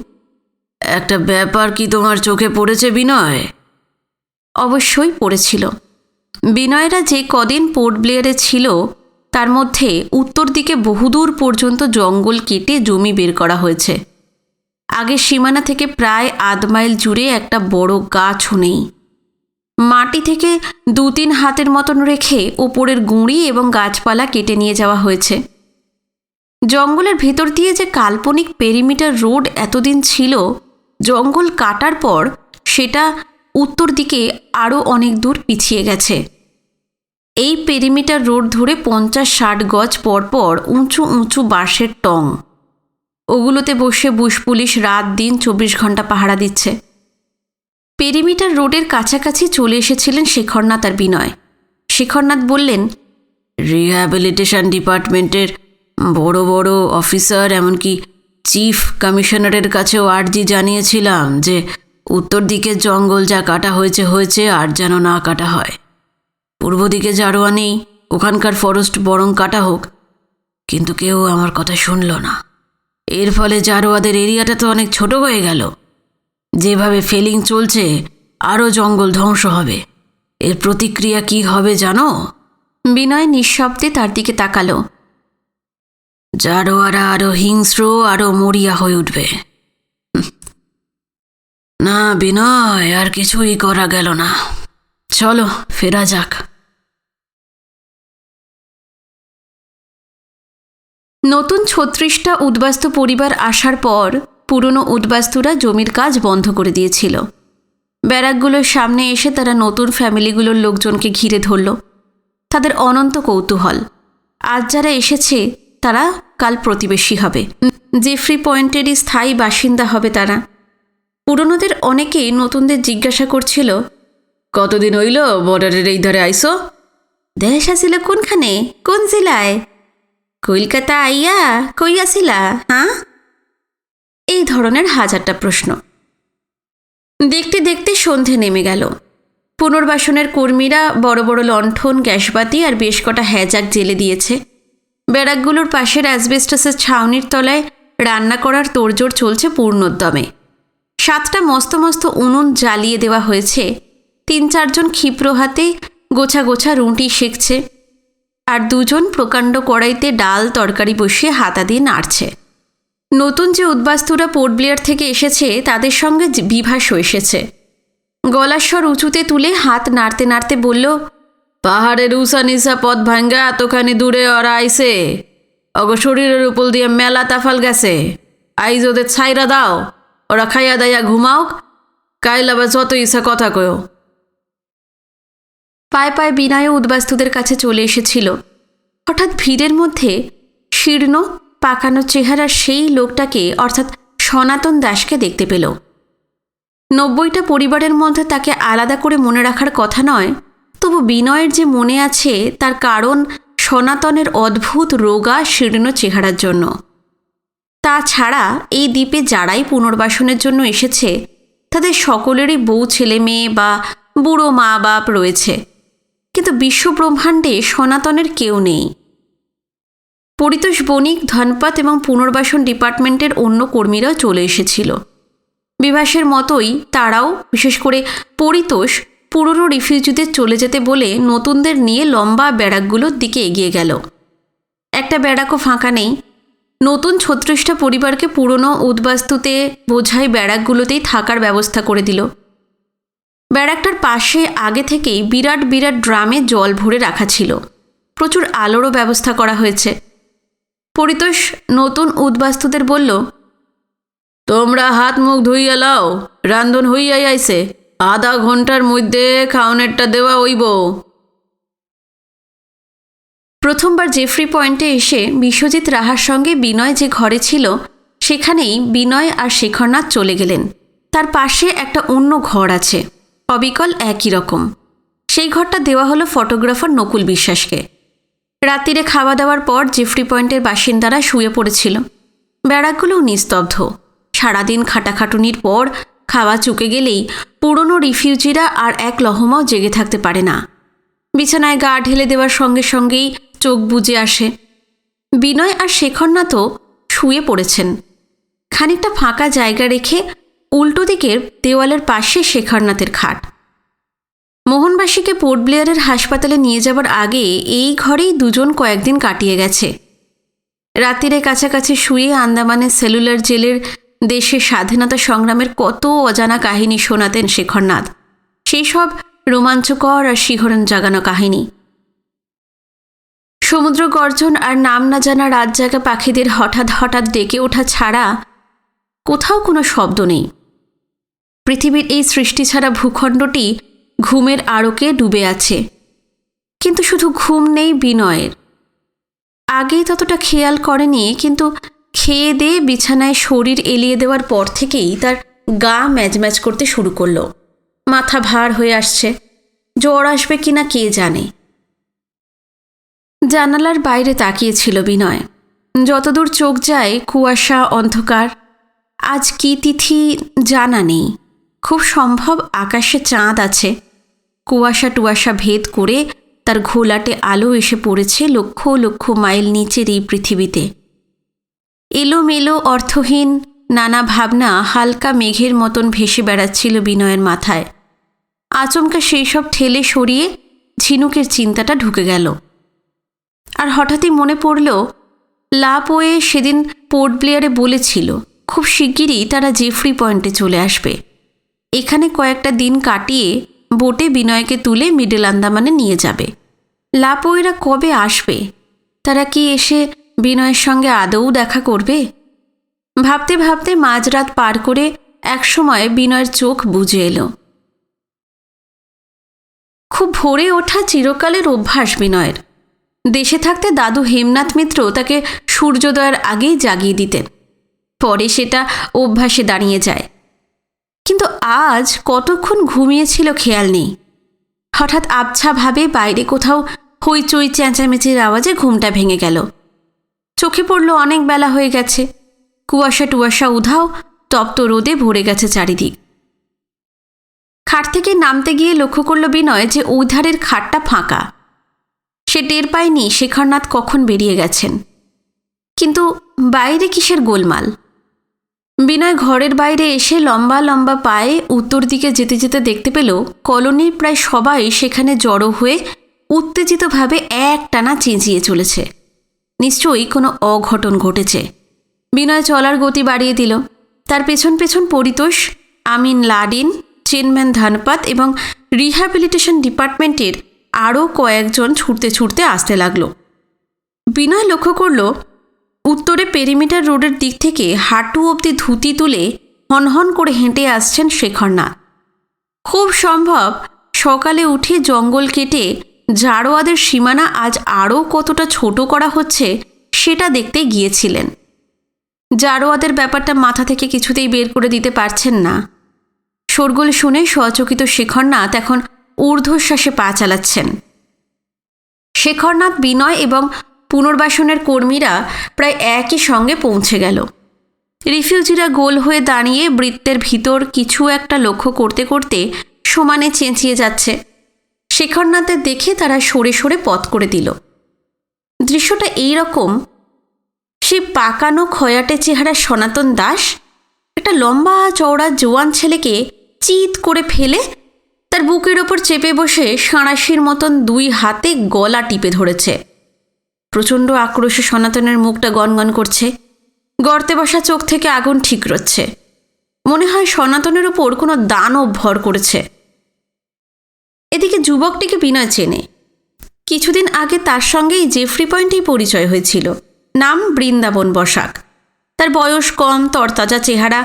একটা ব্যাপার কি তোমার চোখে পড়েছে বিনয়? অবশ্যই পড়েছিল। বিনয়রা যে কদিন পোর্ট ব্লেয়ারে ছিল তার মধ্যে উত্তর দিকে বহুদূর পর্যন্ত জঙ্গল কেটে জমি বের করা হয়েছে। আগের সীমানা থেকে প্রায় 1/2 মাইল জুড়ে একটা বড় গাছও নেই। মাটি থেকে 2-3 হাতের মতন রেখে ওপরের গুঁড়ি এবং গাছপালা কেটে নিয়ে যাওয়া হয়েছে। জঙ্গলের ভেতর দিয়ে যে কাল্পনিক পেরিমিটার রোড এতদিন ছিল, জঙ্গল কাটার পর সেটা উত্তর দিকে আরও অনেক দূর পিছিয়ে গেছে। এই পেরিমিটার রোড ধরে 50-60 গজ পরপর উঁচু উঁচু বাঁশের টং, ওগুলোতে বসে বুশ পুলিশ রাত দিন 24 ঘন্টা পাহারা দিচ্ছে। পেরিমিটার রোডের কাছাকাছি চলে এসেছিলেন শেখরনাথ আর বিনয়। শেখরনাথ বললেন, রিহ্যাবিলিটেশন ডিপার্টমেন্টের বড় বড় অফিসার, এমনকি চিফ কমিশনারের কাছেও আর্জি জানিয়েছিলাম যে উত্তর দিকের জঙ্গল যা কাটা হয়েছে আর যেন না কাটা হয়। পূর্ব দিকে জারোয়া নেই, ওখানকার ফরেস্ট বরং কাটা হোক, কিন্তু কেউ আমার কথা শুনল না। এর ফলে জারোয়াদের এরিয়াটা তো অনেক ছোট হয়ে গেল। যেভাবে ফেলিং চলছে আরও জঙ্গল ধ্বংস হবে। এর প্রতিক্রিয়া কি হবে জানো? বিনয় নিঃশব্দে তার দিকে তাকালো। জারোয়ারা আরো হিংস্র, আরো মরিয়া হয়ে উঠবে। না বিনয়, আর কিছুই করা গেল না। চলো ফেরা যাক। নতুন ৩৬টা উদ্বাস্তু পরিবার আসার পর পুরনো উদ্বাস্তুরা জমির কাজ বন্ধ করে দিয়েছিল। ব্যারাকগুলোর সামনে এসে তারা নতুন ফ্যামিলিগুলোর লোকজনকে ঘিরে ধরল। তাদের অনন্ত কৌতূহল। আজ যারা এসেছে তারা কাল প্রতিবেশী হবে, জেফ্রি পয়েন্টেরই স্থায়ী বাসিন্দা হবে তারা। পুরনোদের অনেকেই নতুনদের জিজ্ঞাসা করছিল, কতদিন হইল বর্ডারের এই ধারে আইসো? দেশ আসিল কোনখানে, কোন জেলায়? কলকাতা আইয়া কই আসিলা হ্যাঁ? এই ধরনের হাজারটা প্রশ্ন। দেখতে দেখতে সন্ধে নেমে গেল। পুনর্বাসনের কর্মীরা বড় বড় লণ্ঠন, গ্যাসবাতি আর বেশ কটা হ্যাজাক জেলে দিয়েছে। ব্যারাকগুলোর পাশের অ্যাসবেস্টাসের ছাউনির তলায় রান্না করার তোড়জোড় চলছে পূর্ণোদ্যমে। 7টা মস্ত মস্ত উনুন জ্বালিয়ে দেওয়া হয়েছে। 3-4 জন ক্ষিপ্র হাতে গোছা গোছা রুটি সেঁকছে, আর 2 জন প্রকাণ্ড কড়াইতে ডাল তরকারি বসিয়ে হাতা দিয়ে নাড়ছে। নতুন যে উদ্বাস্তুরা পোর্ট ব্লেয়ার থেকে এসেছে তাদের সঙ্গে বিভাসও এসেছে। গলার স্বর উঁচুতে তুলে হাত নাড়তে নাড়তে বলল, পাহাড়ের উষা নিশা পথ ভাঙ্গা এতখানি দূরে ওরা আইসে, অগ শরীরের উপল দিয়ে মেলা তাফাল গেছে। আইজ ওদের ছাইরা দাও, ওরা খাইয়া দাইয়া ঘুমাও, কাইল আবার যত ইচ্ছা কথা কয়ো। পায়ে পায়ে বিনয় উদ্বাস্তুদের কাছে চলে এসেছিল। হঠাৎ ভিড়ের মধ্যে শীর্ণ পাকানো চেহারার সেই লোকটাকে, অর্থাৎ সনাতন দাসকে দেখতে পেল। 90টা পরিবারের মধ্যে তাকে আলাদা করে মনে রাখার কথা নয়, তবু বিনয়ের যে মনে আছে তার কারণ সনাতনের অদ্ভুত রোগা শীর্ণ চেহারার জন্য। তাছাড়া এই দ্বীপে যারাই পুনর্বাসনের জন্য এসেছে তাদের সকলেরই বউ, ছেলে মেয়ে বা বুড়ো মা বাপ রয়েছে, কিন্তু বিশ্বব্রহ্মাণ্ডে সনাতনের কেউ নেই। পরিতোষ বণিক, ধনপাত এবং পুনর্বাসন ডিপার্টমেন্টের অন্য কর্মীরাও চলে এসেছিল। বিভাসের মতোই তারাও, বিশেষ করে পরিতোষ, পুরনো রিফিউজিদের চলে যেতে বলে নতুনদের নিয়ে লম্বা ব্যারাকগুলোর দিকে এগিয়ে গেল। একটা ব্যারাকও ফাঁকা নেই। নতুন 36টা পরিবারকে পুরনো উদ্বাস্তুতে বোঝাই ব্যারাকগুলোতেই থাকার ব্যবস্থা করে দিল। ব্যারাকটার পাশে আগে থেকেই বিরাট বিরাট ড্রামে জল ভরে রাখা ছিল। প্রচুর আলোরও ব্যবস্থা করা হয়েছে। পরিতোষ নতুন উদ্বাস্তুদের বলল, তোমরা হাত মুখ ধুইয়া লাও, রান্ধন হইয়াই আইছে, আধা ঘন্টার মধ্যে খাওনেরটা দেওয়া হইব। প্রথমবার জেফ্রি পয়েন্টে এসে বিশ্বজিৎ রাহার সঙ্গে বিনয় যে ঘরে ছিল সেখানেই বিনয় আর শেখরনাথ চলে গেলেন। তার পাশে একটা অন্য ঘর আছে, অবিকল একই রকম। সেই ঘরটা দেওয়া হলো ফটোগ্রাফার নকুল বিশ্বাসকে। রাত্রিরে খাওয়া দাওয়ার পর জেফ্রি পয়েন্টের বাসিন্দারা শুয়ে পড়েছিল। ব্যারাকগুলোও নিস্তব্ধ। সারাদিন খাটাখাটুনির পর খাওয়া চুকে গেলেই পুরনো রিফিউজিরা আর এক লহমাও জেগে থাকতে পারে না। বিছানায় গা ঢেলে দেওয়ার সঙ্গে সঙ্গেই চোখ বুজে আসে। বিনয় আর শেখরনাথও শুয়ে পড়েছেন। খানিকটা ফাঁকা জায়গা রেখে উল্টো দিকের দেওয়ালের পাশে শেখরনাথের খাট। মোহনবাসীকে পোর্ট ব্লেয়ারের হাসপাতালে নিয়ে যাবার আগে এই ঘরেই 2 জন কয়েকদিন কাটিয়ে গেছে। রাত্রিরে কাছাকাছি শুয়ে আন্দামানের সেলুলার জেলের দেশের স্বাধীনতা সংগ্রামের কত অজানা কাহিনী শোনাতেন শেখরনাথ। সেই সব রোমাঞ্চকর আর শিহরণ জাগানো কাহিনী। সমুদ্র গর্জন আর নাম না জানা রাত জাগা পাখিদের হঠাৎ হঠাৎ ডেকে ওঠা ছাড়া কোথাও কোনো শব্দ নেই। পৃথিবীর এই সৃষ্টি ছাড়া ভূখণ্ডটি ঘুমের আড়কে ডুবে আছে। কিন্তু শুধু ঘুম নেই বিনয়ের। আগেই ততটা খেয়াল করেনি, কিন্তু খেয়ে দিয়ে বিছানায় শরীর এলিয়ে দেওয়ার পর থেকেই তার গা ম্যাজম্যাজ করতে শুরু করলো। মাথা ভার হয়ে আসছে। জ্বর আসবে কিনা কে জানে। জানালার বাইরে তাকিয়েছিল বিনয়। যতদূর চোখ যায় কুয়াশা, অন্ধকার। আজ কী তিথি জানা নেই। খুব সম্ভব আকাশে চাঁদ আছে। কুয়াশা টুয়াশা ভেদ করে তার ঘোলাটে আলো এসে পড়েছে লক্ষ লক্ষ মাইল নিচের এই পৃথিবীতে। এলোমেলো অর্থহীন নানা ভাবনা হালকা মেঘের মতন ভেসে বেড়াচ্ছিল বিনয়ের মাথায়। আচমকা সেই সব ঠেলে সরিয়ে ঝিনুকের চিন্তাটা ঢুকে গেল। আর হঠাৎই মনে পড়ল লাপওয়ে সেদিন পোর্ট ব্লেয়ারে বলেছিল খুব শিগগিরই তারা জেফ্রি পয়েন্টে চলে আসবে। এখানে কয়েকটা দিন কাটিয়ে বোটে বিনয়কে তুলে মিডল আন্দামানে নিয়ে যাবে। লাপওয়েরা কবে আসবে? তারা কি এসে বিনয়ের সঙ্গে আদৌ দেখা করবে? ভাবতে ভাবতে মাঝরাত পার করে একসময় বিনয়ের চোখ বুজে এলো। খুব ভোরে ওঠা চিরকালের অভ্যাস বিনয়ের। দেশে থাকতে দাদু হেমনাথ মিত্র তাকে সূর্যোদয়ের আগেই জাগিয়ে দিতেন। পরে সেটা অভ্যাসে দাঁড়িয়ে যায়। কিন্তু আজ কতক্ষণ ঘুমিয়েছিল খেয়াল নেই। হঠাৎ আবছাভাবে বাইরে কোথাও হইচই চেঁচামেচির আওয়াজে ঘুমটা ভেঙে গেল। চোখে পড়ল অনেক বেলা হয়ে গেছে। কুয়াশা টুয়াশা উধাও, তপ্ত রোদে ভরে গেছে চারিদিক। খাট থেকে নামতে গিয়ে লক্ষ্য করল বিনয় যে ঔধারের খাটটা ফাঁকা। সে টের পায়নি শেখরনাথ কখন বেরিয়ে গেছেন। কিন্তু বাইরে কিসের গোলমাল? বিনয় ঘরের বাইরে এসে লম্বা লম্বা পায়ে উত্তর দিকে যেতে যেতে দেখতে পেল কলোনির প্রায় সবাই সেখানে জড়ো হয়ে উত্তেজিতভাবে একটানা চেঁচিয়ে চলেছে। নিশ্চয়ই কোনো অঘটন ঘটেছে। বিনয় চলার গতি বাড়িয়ে দিল। তার পেছন পেছন পরিতোষ, আমিন লাডিন, চেনম্যান ধানপাত এবং রিহ্যাবিলিটেশন ডিপার্টমেন্টের আরও কয়েকজন ছুটতে ছুটতে আসতে লাগল। বিনয় লক্ষ্য করল উত্তরে পেরিমিটার রোডের দিক থেকে হাঁটু অবধি ধুতি তুলে হনহন করে হেঁটে আসছেন শেখরনাথ। খুব সম্ভব সকালে উঠে জঙ্গল কেটে জারোয়াদের সীমানা আজ আরও কতটা ছোট করা হচ্ছে সেটা দেখতে গিয়েছিলেন। জারোয়াদের ব্যাপারটা মাথা থেকে কিছুতেই বের করে দিতে পারছেন না। শোরগোল শুনে সচকিত শেখরনাথ এখন ঊর্ধ্বশ্বাসে পা চালাচ্ছেন। শেখরনাথ, বিনয় এবং পুনর্বাসনের কর্মীরা প্রায় একই সঙ্গে পৌঁছে গেল। রিফিউজিরা গোল হয়ে দাঁড়িয়ে বৃত্তের ভিতর কিছু একটা লক্ষ্য করতে করতে সমানে চেঁচিয়ে যাচ্ছে। শেখরনাথের দেখে তারা সরে সরে পথ করে দিল। দৃশ্যটা এই রকম। সে পাকানো খয়াটে চেহারা সনাতন দাস একটা লম্বা চওড়া জোয়ান ছেলেকে চিৎ করে ফেলে তার বুকের ওপর চেপে বসে সাঁড়াশির মতন দুই হাতে গলা টিপে ধরেছে। প্রচণ্ড আক্রোশে সনাতনের মুখটা গনগন করছে। গর্তে বসা চোখ থেকে আগুন ঠিকরোচ্ছে। মনে হয় সনাতনের ওপর কোনো দানব ভর করেছে। এদিকে যুবকটিকে বিনয় চেনে। কিছুদিন আগে তার সঙ্গেই জেফ্রি পয়েন্টেই পরিচয় হয়েছিল। নাম বৃন্দাবন বসাক। তার বয়স কম, তরতাজা চেহারা।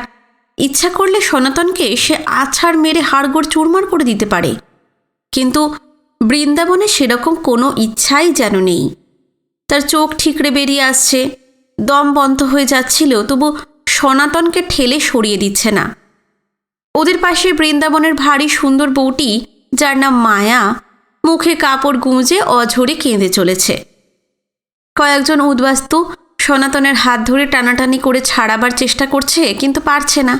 ইচ্ছা করলে সনাতনকে সে আছাড় মেরে হাড়গোড় চুরমার করে দিতে পারে। কিন্তু বৃন্দাবনে সেরকম কোনো ইচ্ছাই যেন নেই। তার চোখ ঠিকরে বেরিয়ে আসছে, দম বন্ধ হয়ে যাচ্ছিল, তবু সনাতনকে ঠেলে সরিয়ে দিচ্ছে না। ওদের পাশে বৃন্দাবনের ভারী সুন্দর বউটি, যার নাম মায়া, মুখে কাপড় গুঁজে অঝরে কেঁদে চলেছে। কয়েকজন উদ্বাস্তু সনাতনের হাত ধরে টানাটানি করে ছাড়াবার চেষ্টা করছে, কিন্তু পারছে না।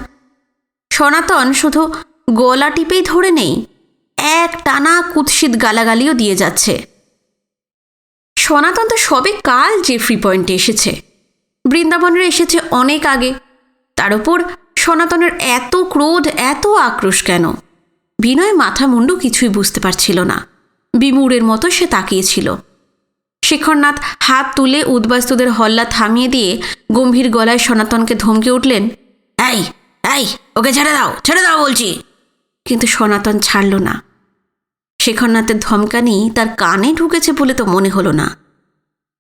সনাতন শুধু গলা টিপেই ধরে নেই, এক টানা কুৎসিত গালাগালিও দিয়ে যাচ্ছে। সনাতন তো সবে কাল জেফ্রি পয়েন্টে এসেছে। বৃন্দাবনের এসেছে অনেক আগে। তার উপর সনাতনের এত ক্রোধ, এত আক্রোশ কেন? বিনয় মাথা মুন্ডু কিছুই বুঝতে পারছিল না। বিমূঢ়ের মতো সে তাকিয়েছিল। শেখরনাথ হাত তুলে উদ্বাস্তুদের হল্লা থামিয়ে দিয়ে গম্ভীর গলায় সনাতনকে ধমকে উঠলেন, এই এই ওকে ছেড়ে দাও, ছেড়ে দাও বলছি। কিন্তু সনাতন ছাড়ল না। শেখরনাথের ধমকানি তার কানে ঢুকেছে বলে তো মনে হলো না।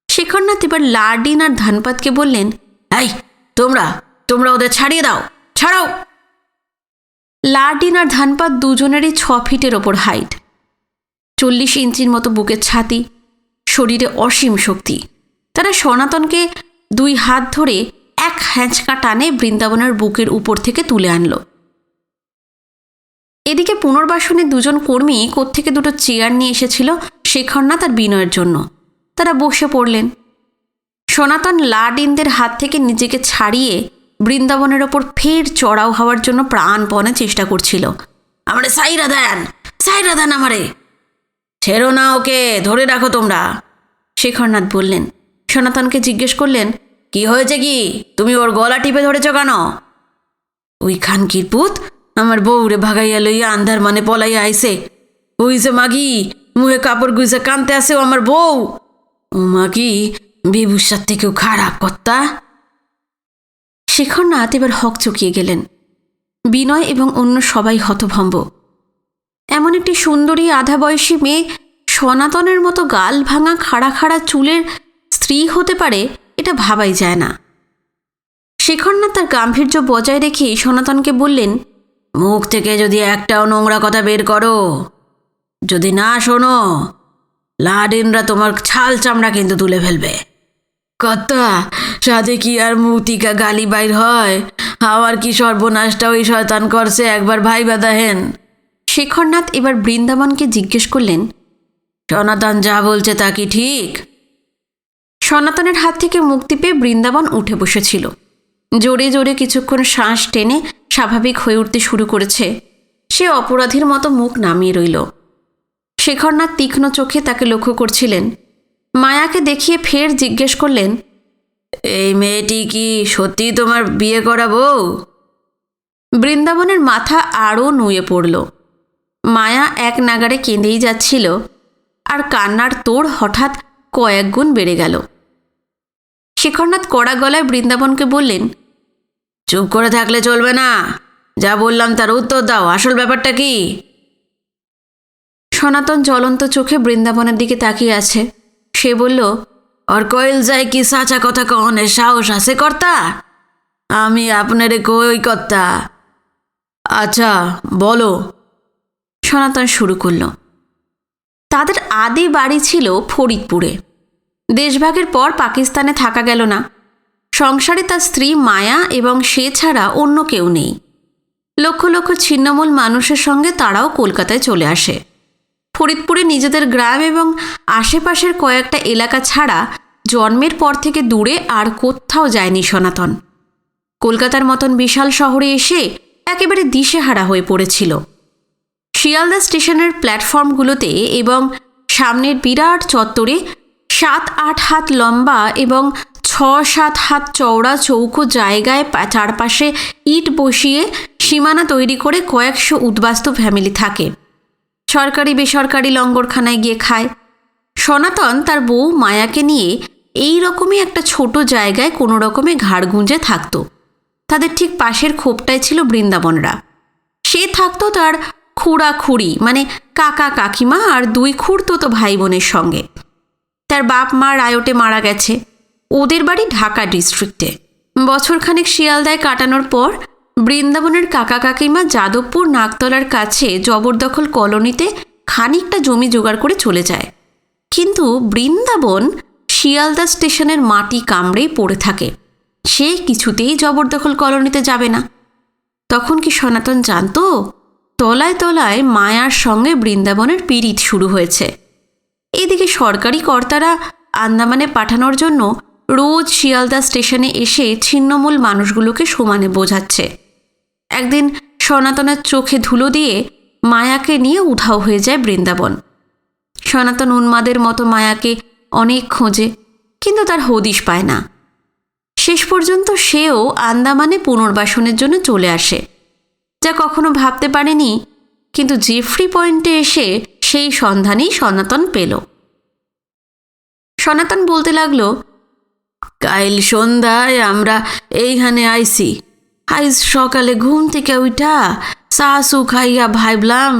শেখরনাথ এবার লাডিন আর ধানপাতকে বললেন, এই তোমরা তোমরা ওদের ছাড়িয়ে দাও, ছাড়াও। লাডিন আর ধানপাত দুজনেরই 6 ফিটের ওপর হাইট, 40 ইঞ্চির মতো বুকের ছাতি, শরীরে অসীম শক্তি। তারা সনাতনকে 2 হাত ধরে এক হ্যাঁচকা টানে বৃন্দাবনের বুকের উপর থেকে তুলে আনল। এদিকে পুনর্বাসনের 2জন কর্মী কোত্থেকে 2টো চেয়ার নিয়ে এসেছিল শেখরনাথ আর বিনয়ের জন্য। তারা বসে পড়লেন। সনাতন লাডিনদের হাত থেকে নিজেকে ছাড়িয়ে বৃন্দাবনের ওপর ফের চড়াও হওয়ার জন্য প্রাণপণে চেষ্টা করছিল। আমারে সাইরা দেন আমারে। ছেড়ো না ওকে, ধরে রাখো তোমরা, শেখরনাথ বললেন। সনাতনকে জিজ্ঞেস করলেন, কি হয়েছে কি? তুমি ওর গলা টিপে ধরেছ কেন? ওই খানকির পুত আমার বউরে ভাগাইয়া লইয়া আন্ধার মানে পলাইয়া আইছে। হইছে মাগি, মুহে কাপড় গুইছে কানতে আছে ও আমার বউ। ও মাগি, বিভূষার থেকেও খারাপ কর্তা। শেখরনাথ এবার হক চকিয়ে গেলেন। বিনয় এবং অন্য সবাই হতভম্ব। এমন একটি সুন্দরী আধা বয়সী মেয়ে সনাতনের মতো গাল ভাঙা খাড়া খাড়া চুলের স্ত্রী হতে পারে, এটা ভাবাই যায় না। শেখরনাথ তার গাম্ভীর্য বজায় রেখে সনাতনকে বললেন, মুখ থেকে যদি একটাও নোংরা কথা বের করো, যদি না শোনো, লাডিনরা তোমার ছাল চামড়া কিন্তু তুলে ফেলবে। কর্তা, সাথে কি আর মূতিকা গালি বাইর হয়? হাওয়ার কি সর্বনাশটা ওই শয়তান করছে, একবার ভাইবা দেখেন। শেখরনাথ এবার বৃন্দাবনকে জিজ্ঞেস করলেন, সনাতন যা বলছে তা কি ঠিক? সনাতনের হাত থেকে মুক্তি পেয়ে বৃন্দাবন উঠে বসেছিল। জোরে জোরে কিছুক্ষণ শ্বাস টেনে স্বাভাবিক হয়ে উঠতে শুরু করেছে। সে অপরাধীর মতো মুখ নামিয়ে রইল। শেখরনাথ তীক্ষ্ণ চোখে তাকে লক্ষ্য করছিলেন। মায়াকে দেখিয়ে ফের জিজ্ঞেস করলেন, এই মেয়েটি কি সত্যি তোমার বিয়ে করা বউ? বৃন্দাবনের মাথা আরও নুয়ে পড়ল। মায়া এক নাগাড়ে কেঁদেই যাচ্ছিল, আর কান্নার তোড় হঠাৎ কয়েক গুণ বেড়ে গেল। শেখরনাথ কড়া গলায় বৃন্দাবনকে বললেন, চুপ করে থাকলে চলবে না, যা বললাম তার উত্তর দাও। আসল ব্যাপারটা কি? সনাতন জ্বলন্ত চোখে বৃন্দাবনের দিকে তাকিয়ে আছে। সে বলল, ওর কইল যায় কি সাচা কথা কহনের সাহস আছে কর্তা? আমি আপনারে কই কর্তা। আচ্ছা বলো। সনাতন শুরু করল। তাদের আদি বাড়ি ছিল ফরিদপুরে। দেশভাগের পর পাকিস্তানে থাকা গেল না। সংসারে তার স্ত্রী মায়া এবং সে ছাড়া অন্য কেউ নেই। লক্ষ লক্ষ ছিন্নমূল মানুষের সঙ্গে তারাও কলকাতায় চলে আসে। ফরিদপুরে নিজেদের গ্রাম এবং আশেপাশের কয়েকটা এলাকা ছাড়া জন্মের পর থেকে দূরে আর কোথাও যায়নি সনাতন। কলকাতার মতন বিশাল শহরে এসে একেবারে দিশেহারা হয়ে পড়েছিল। শিয়ালদা স্টেশনের প্ল্যাটফর্মগুলোতে এবং সামনের বিরাট চত্বরে 7-8 হাত লম্বা এবং 6-7 হাত চওড়া চৌকো জায়গায় চারপাশে ইট বসিয়ে সীমানা তৈরি করে কয়েকশো উদ্বাস্তু ফ্যামিলি থাকে। সরকারি বেসরকারি লঙ্গরখানায় গিয়ে খায়। সনাতন তার বউ মায়াকে নিয়ে এই রকমই একটা ছোট জায়গায় কোনো রকমে ঘাড় গুঁজে থাকত। তাদের ঠিক পাশের খোপটায় ছিল বৃন্দাবনরা। সে থাকতো তার খুড়া খুড়ি মানে কাকা কাকিমা আর 2 খুড়তুতো ভাই বোনের সঙ্গে। তার বাপ মা রায়টে মারা গেছে। ওদের বাড়ি ঢাকা ডিস্ট্রিক্টে। বছরখানেক শিয়ালদায় কাটানোর পর বৃন্দাবনের কাকা কাকিমা যাদবপুর নাগতলার কাছে জবরদখল কলোনিতে খানিকটা জমি জোগাড় করে চলে যায়। কিন্তু বৃন্দাবন শিয়ালদা স্টেশনের মাটি কামড়েই পড়ে থাকে। সে কিছুতেই জবরদখল কলোনিতে যাবে না। তখন কি সনাতন জানত, তলায় তলায় মায়ার সঙ্গে বৃন্দাবনের পীড়িত শুরু হয়েছে। এদিকে সরকারি কর্তারা আন্দামানে পাঠানোর জন্য রোজ শিয়ালদা স্টেশনে এসে ছিন্নমূল মানুষগুলোকে সমানে বোঝাচ্ছে। একদিন সনাতনের চোখে ধুলো দিয়ে মায়াকে নিয়ে উধাও হয়ে যায় বৃন্দাবন। সনাতন উন্মাদের মতো মায়াকে অনেক খোঁজে, কিন্তু তার হদিশ পায় না। শেষ পর্যন্ত সেও আন্দামানে পুনর্বাসনের জন্য চলে আসে, যা কখনো ভাবতে পারেনি। কিন্তু জেফ্রি পয়েন্টে এসে সেই সন্ধানই সনাতন পেল। সনাতন বলতে লাগলো, কাইল সন্ধ্যায় আমরা এইখানে আইছি। আইজ সকালে ঘুম থেকে উঠা শাশু খাইয়া ভাবলাম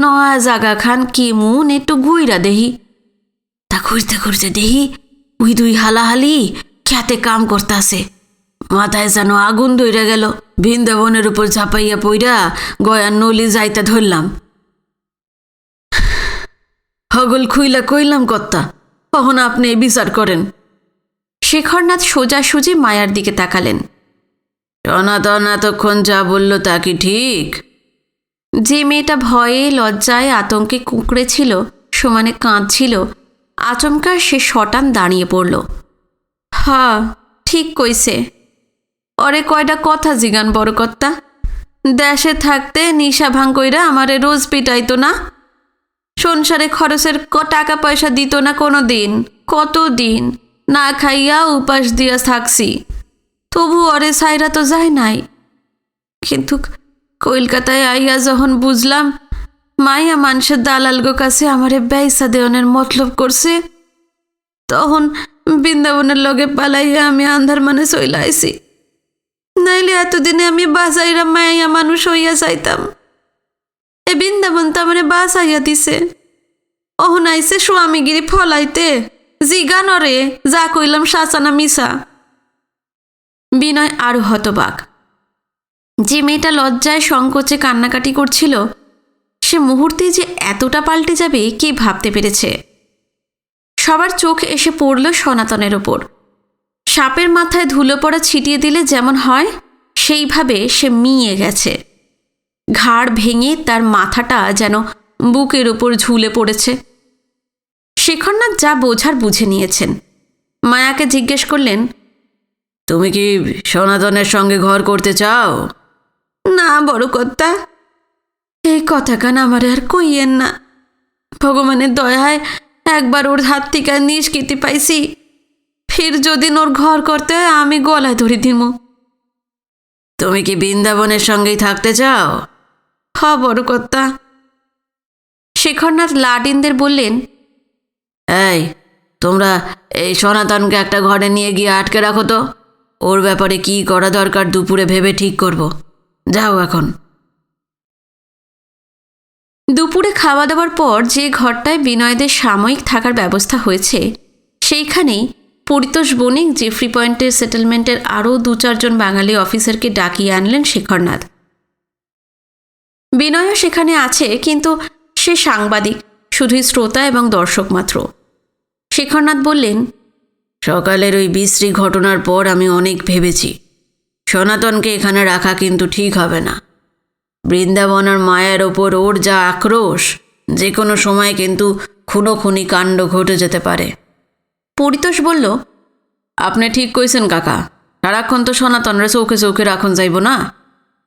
নয়া জাগা খান কেমন একটু ঘুইরা দেহি। তা ঘুরতে ঘুরতে দেহি ওই 2 হালাহালি খেতে কাম করতাছে। মাথায় যেন আগুন ধইরা গেল। বৃন্দাবনের উপর ঝাপাইয়া পইরা গয়ার নলি যাইতে ধরলাম। হগল খুইলা কইলাম কর্তা, কখন আপনি বিচার করেন। শেখরনাথ সোজাসুজি মায়ার দিকে তাকালেন। সনাতন এতক্ষণ যা বলল তা কি ঠিক? যে মেয়েটা ভয়ে লজ্জায় আতঙ্কে কুঁকড়েছিল, সমানে কাঁদছিল, আচমকা সে শটান দাঁড়িয়ে পড়ল। হ্যাঁ, ঠিক কইছে। ওরে কয়টা কথা জিগান বড় কর্তা। দেশে থাকতে নিশা ভাঙ কইরা আমারে রোজ পিটাইতো না, সংসারে খরচের টাকা পয়সা দিত না কোনো দিন। কতদিন না খাইয়া উপাস দিয়া থাকছি, তবু ওরে সাইরা তো যায় নাই। কিন্তু কলকাতায় আইয়া যখন বুঝলাম মাইয়া মানুষের দালালগো কাছে আমারে ব্যয়সা দেওয়ানের মতলব করছে, তখন বৃন্দাবনের লগে পালাইয়া আমি আন্ধার মানে চইলা আইছি। নাইলে এতদিনে আমি বাসাইরা মাইয়া মানুষ হইয়া চাইতাম। এ বৃন্দাবন তো আমারে বাসাইয়া দিছে, অহন আইছে স্বামীগিরি ফলাইতে। জিগা নরে যা কইলাম সাচানা মিশা। বিনয় আরো হতবাক। যে মেয়েটা লজ্জায় সংকোচে কান্নাকাটি করছিল, সে মুহূর্তে যে এতটা পাল্টে যাবে কে ভাবতে পেরেছে। সবার চোখ এসে পড়ল সনাতনের ওপর। সাপের মাথায় ধুলো পড়া ছিটিয়ে দিলে যেমন হয়, সেইভাবে সে মিয়ে গেছে। ঘাড় ভেঙে তার মাথাটা যেন বুকের ওপর ঝুলে পড়েছে। শেখরনাথ যা বোঝার বুঝে নিয়েছেন। মায়াকে জিজ্ঞেস করলেন, তুমি কি সনাতনের সঙ্গে ঘর করতে চাও? না বড় কর্তা, এই কথাখান আমার আর কইয়েন না। ভগবানের দয়ায় একবার ওর হাত থেকে নিষ্কৃতি পাইছি, ফির যদি ওর ঘর করতে হয় আমি গলায় ধরে দিমু। তুমি কি বৃন্দাবনের সঙ্গেই থাকতে চাও? হ বড় কর্তা। শেখরনাথ লাডিনদের বললেন, এই, তোমরা এই সনাতনকে একটা ঘরে নিয়ে গিয়ে আটকে রাখো তো। ওর ব্যাপারে কি করা দরকার দুপুরে ভেবে ঠিক করব। যাও এখন। দুপুরে খাওয়া দাওয়ার পর যে ঘরটায় বিনয়দের সাময়িক থাকার ব্যবস্থা হয়েছে, সেইখানেই পরিতোষ বণিক জেফ্রি পয়েন্টের সেটেলমেন্টের আরও 2-4 বাঙালি অফিসারকে ডাকিয়ে আনলেন শেখরনাথ। বিনয়ও সেখানে আছে, কিন্তু সে সাংবাদিক, শুধুই শ্রোতা এবং দর্শক মাত্র। শেখরনাথ বললেন, সকালের ওই বিশ্রী ঘটনার পর আমি অনেক ভেবেছি। সনাতনকে এখানে রাখা কিন্তু ঠিক হবে না। বৃন্দাবনের মায়ের ওপর ওর যা আক্রোশ, যে কোনো সময় কিন্তু খুনোখুনি কাণ্ড ঘটে যেতে পারে। পরিতোষ বলল, আপনি ঠিক কইছেন কাকা। সারাক্ষণ তো সনাতনরা চৌকে চৌকে রাখুন যাইব না।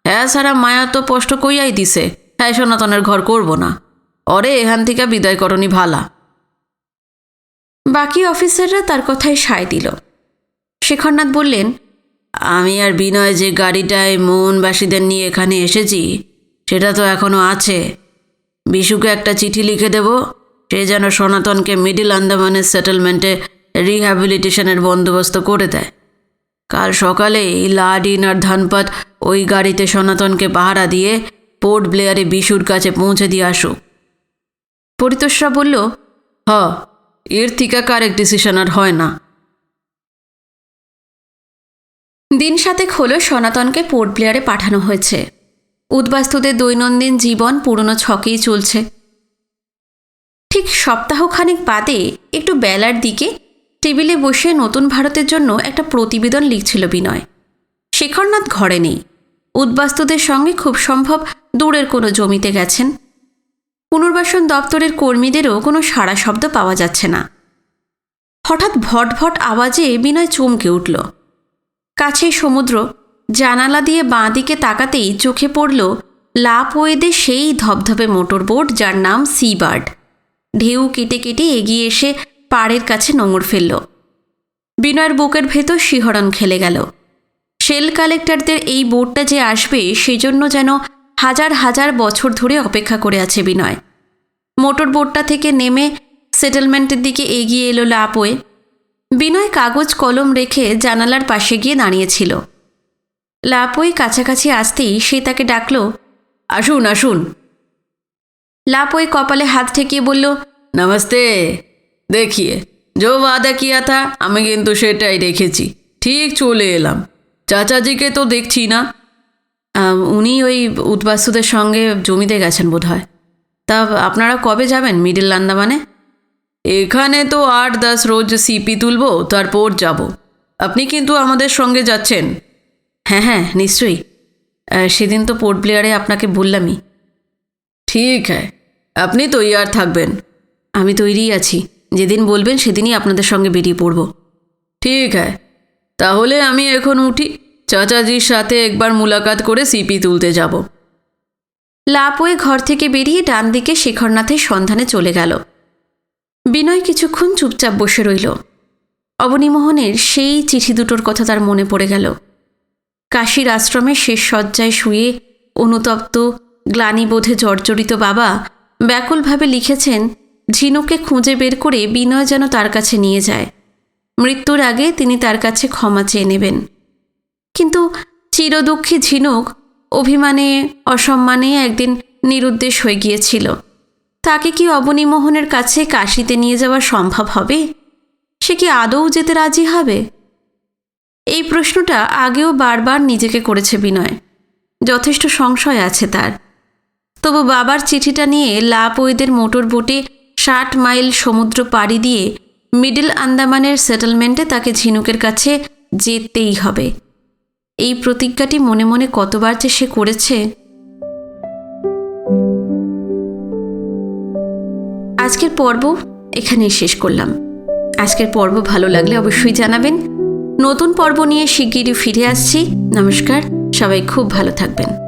হ্যাঁ সারা মায়া তো স্পষ্ট কইয়াই দিছে, হ্যাঁ সনাতনের ঘর করব না। অরে এখান থেকে বিদায় করণী ভালা। বাকি অফিসাররা তার কথায় সায় দিল। শেখরনাথ বললেন, আমি আর বিনয় যে গাড়িটায় মোহনবাসীদের নিয়ে এখানে এসেছি, সেটা তো এখনও আছে। বিশুকে একটা চিঠি লিখে দেব, সে যেন সনাতনকে মিডল আন্দামানের সেটেলমেন্টে রিহ্যাবিলিটেশনের বন্দোবস্ত করে দেয়। কাল সকালেই লাডিন আর ধনপত ওই গাড়িতে সনাতনকে পাহারা দিয়ে পোর্ট ব্লেয়ারে বিশুর কাছে পৌঁছে দিয়ে আসুক। পরিতোষরা বলল, এর থেকে কারেক্ট ডিসিশন আর হয় না। দিন 7 হলো সনাতনকে পোর্ট ব্লেয়ারে পাঠানো হয়েছে। উদ্বাস্তুদের দৈনন্দিন জীবন পুরনো ছকেই চলছে। ঠিক সপ্তাহখানেক বাদে একটু বেলার দিকে টেবিলে বসে নতুন ভারতের জন্য একটা প্রতিবেদন লিখছিল বিনয়। শেখরনাথ ঘরে নেই। উদ্বাস্তুদের সঙ্গে খুব সম্ভব দূরের কোনো জমিতে গেছেন। পুনর্বাসন দপ্তরের কর্মীদেরও কোনো সাড়া শব্দ পাওয়া যাচ্ছে না। হঠাৎ ভটভট আওয়াজে বিনয় চমকে উঠল। কাছেই সমুদ্র। জানালা দিয়ে বাঁ দিকে তাকাতেই চোখে পড়ল লাপওয়েদে সেই ধবধবে মোটরবোট যার নাম সি বার্ড। ঢেউ কেটে কেটে এগিয়ে এসে পাড়ের কাছে নোঙর ফেলল। বিনয়ের বুকের ভেতর শিহরণ খেলে গেল। শেল কালেক্টরদের এই বোটটা যে আসবে সেজন্য যেন হাজার হাজার বছর ধরে অপেক্ষা করে আছে বিনয়। মোটর বোটটা থেকে নেমে সেটেলমেন্টের দিকে এগিয়ে এলো লাপওয়ে। বিনয় কাগজ কলম রেখে জানালার পাশে গিয়ে দাঁড়িয়েছিল। লাপওয়ে কাছাকাছি আসতেই সে তাকে ডাকল, আসুন আসুন। লাপওয়ে কপালে হাত ঠেকিয়ে বলল, নমস্তে। দেখিয়ে जो वादा किया था আমি কিন্তু সেটাই রেখেছি। ঠিক চলে এলাম। চাচাজিকে তো দেখছি না। উনি ওই উদ্বাস্তুদের সঙ্গে জমিতে গেছেন বোধ হয়। তা আপনারা কবে যাবেন মিডল আন্দামানে? এখানে তো 8-10 রোজ সিপি তুলব, তারপর যাব। আপনি কিন্তু আমাদের সঙ্গে যাচ্ছেন? হ্যাঁ হ্যাঁ নিশ্চয়ই। সেদিন তো পোর্ট ব্লেয়ারে আপনাকে বললামই। ঠিক হ্যাঁ, আপনি তৈয়ার থাকবেন। আমি তৈরিই আছি। যেদিন বলবেন সেদিনই আপনাদের সঙ্গে বেরিয়ে পড়ব। ঠিক হ্যাঁ, তাহলে আমি এখন উঠি। চাচাজির সাথে একবার মুলাকাত করে সিপি তুলতে যাব। লাপওয়ে ঘর থেকে বেরিয়ে ডান দিকে শেখরনাথের সন্ধানে চলে গেল। বিনয় কিছুক্ষণ চুপচাপ বসে রইল। অবনীমোহনের সেই চিঠি দুটোর কথা তার মনে পড়ে গেল। কাশীর আশ্রমে শেষ শয্যায় শুয়ে অনুতপ্ত গ্লানিবোধে জর্জরিত বাবা ব্যাকুলভাবে লিখেছেন ঝিনুককে খুঁজে বের করে বিনয় যেন তার কাছে নিয়ে যায়। মৃত্যুর আগে তিনি তার কাছে ক্ষমা চেয়ে নেবেন। কিন্তু চিরদুঃখী ঝিনুক অভিমানে অসম্মানে একদিন নিরুদ্দেশ হয়ে গিয়েছিল। তাকে কি অবনীমোহনের কাছে কাশিতে নিয়ে যাওয়া সম্ভব হবে? সে কি আদৌ যেতে রাজি হবে? এই প্রশ্নটা আগেও বারবার নিজেকে করেছে বিনয়। যথেষ্ট সংশয় আছে তার। তবু বাবার চিঠিটা নিয়ে লাপওয়েদের মোটর বোটে 60 মাইল সমুদ্র পাড়ি দিয়ে মিডল আন্দামানের সেটেলমেন্টে তাকে ঝিনুকের কাছে যেতেই হবে। এই প্রতিজ্ঞাটি মনে মনে কতবার যে সে করেছে। আজকের পর্ব এখানেই শেষ করলাম। আজকের পর্ব ভালো লাগলে অবশ্যই জানাবেন। নতুন পর্ব নিয়ে শিগগিরই ফিরে আসছি। নমস্কার, সবাই খুব ভালো থাকবেন।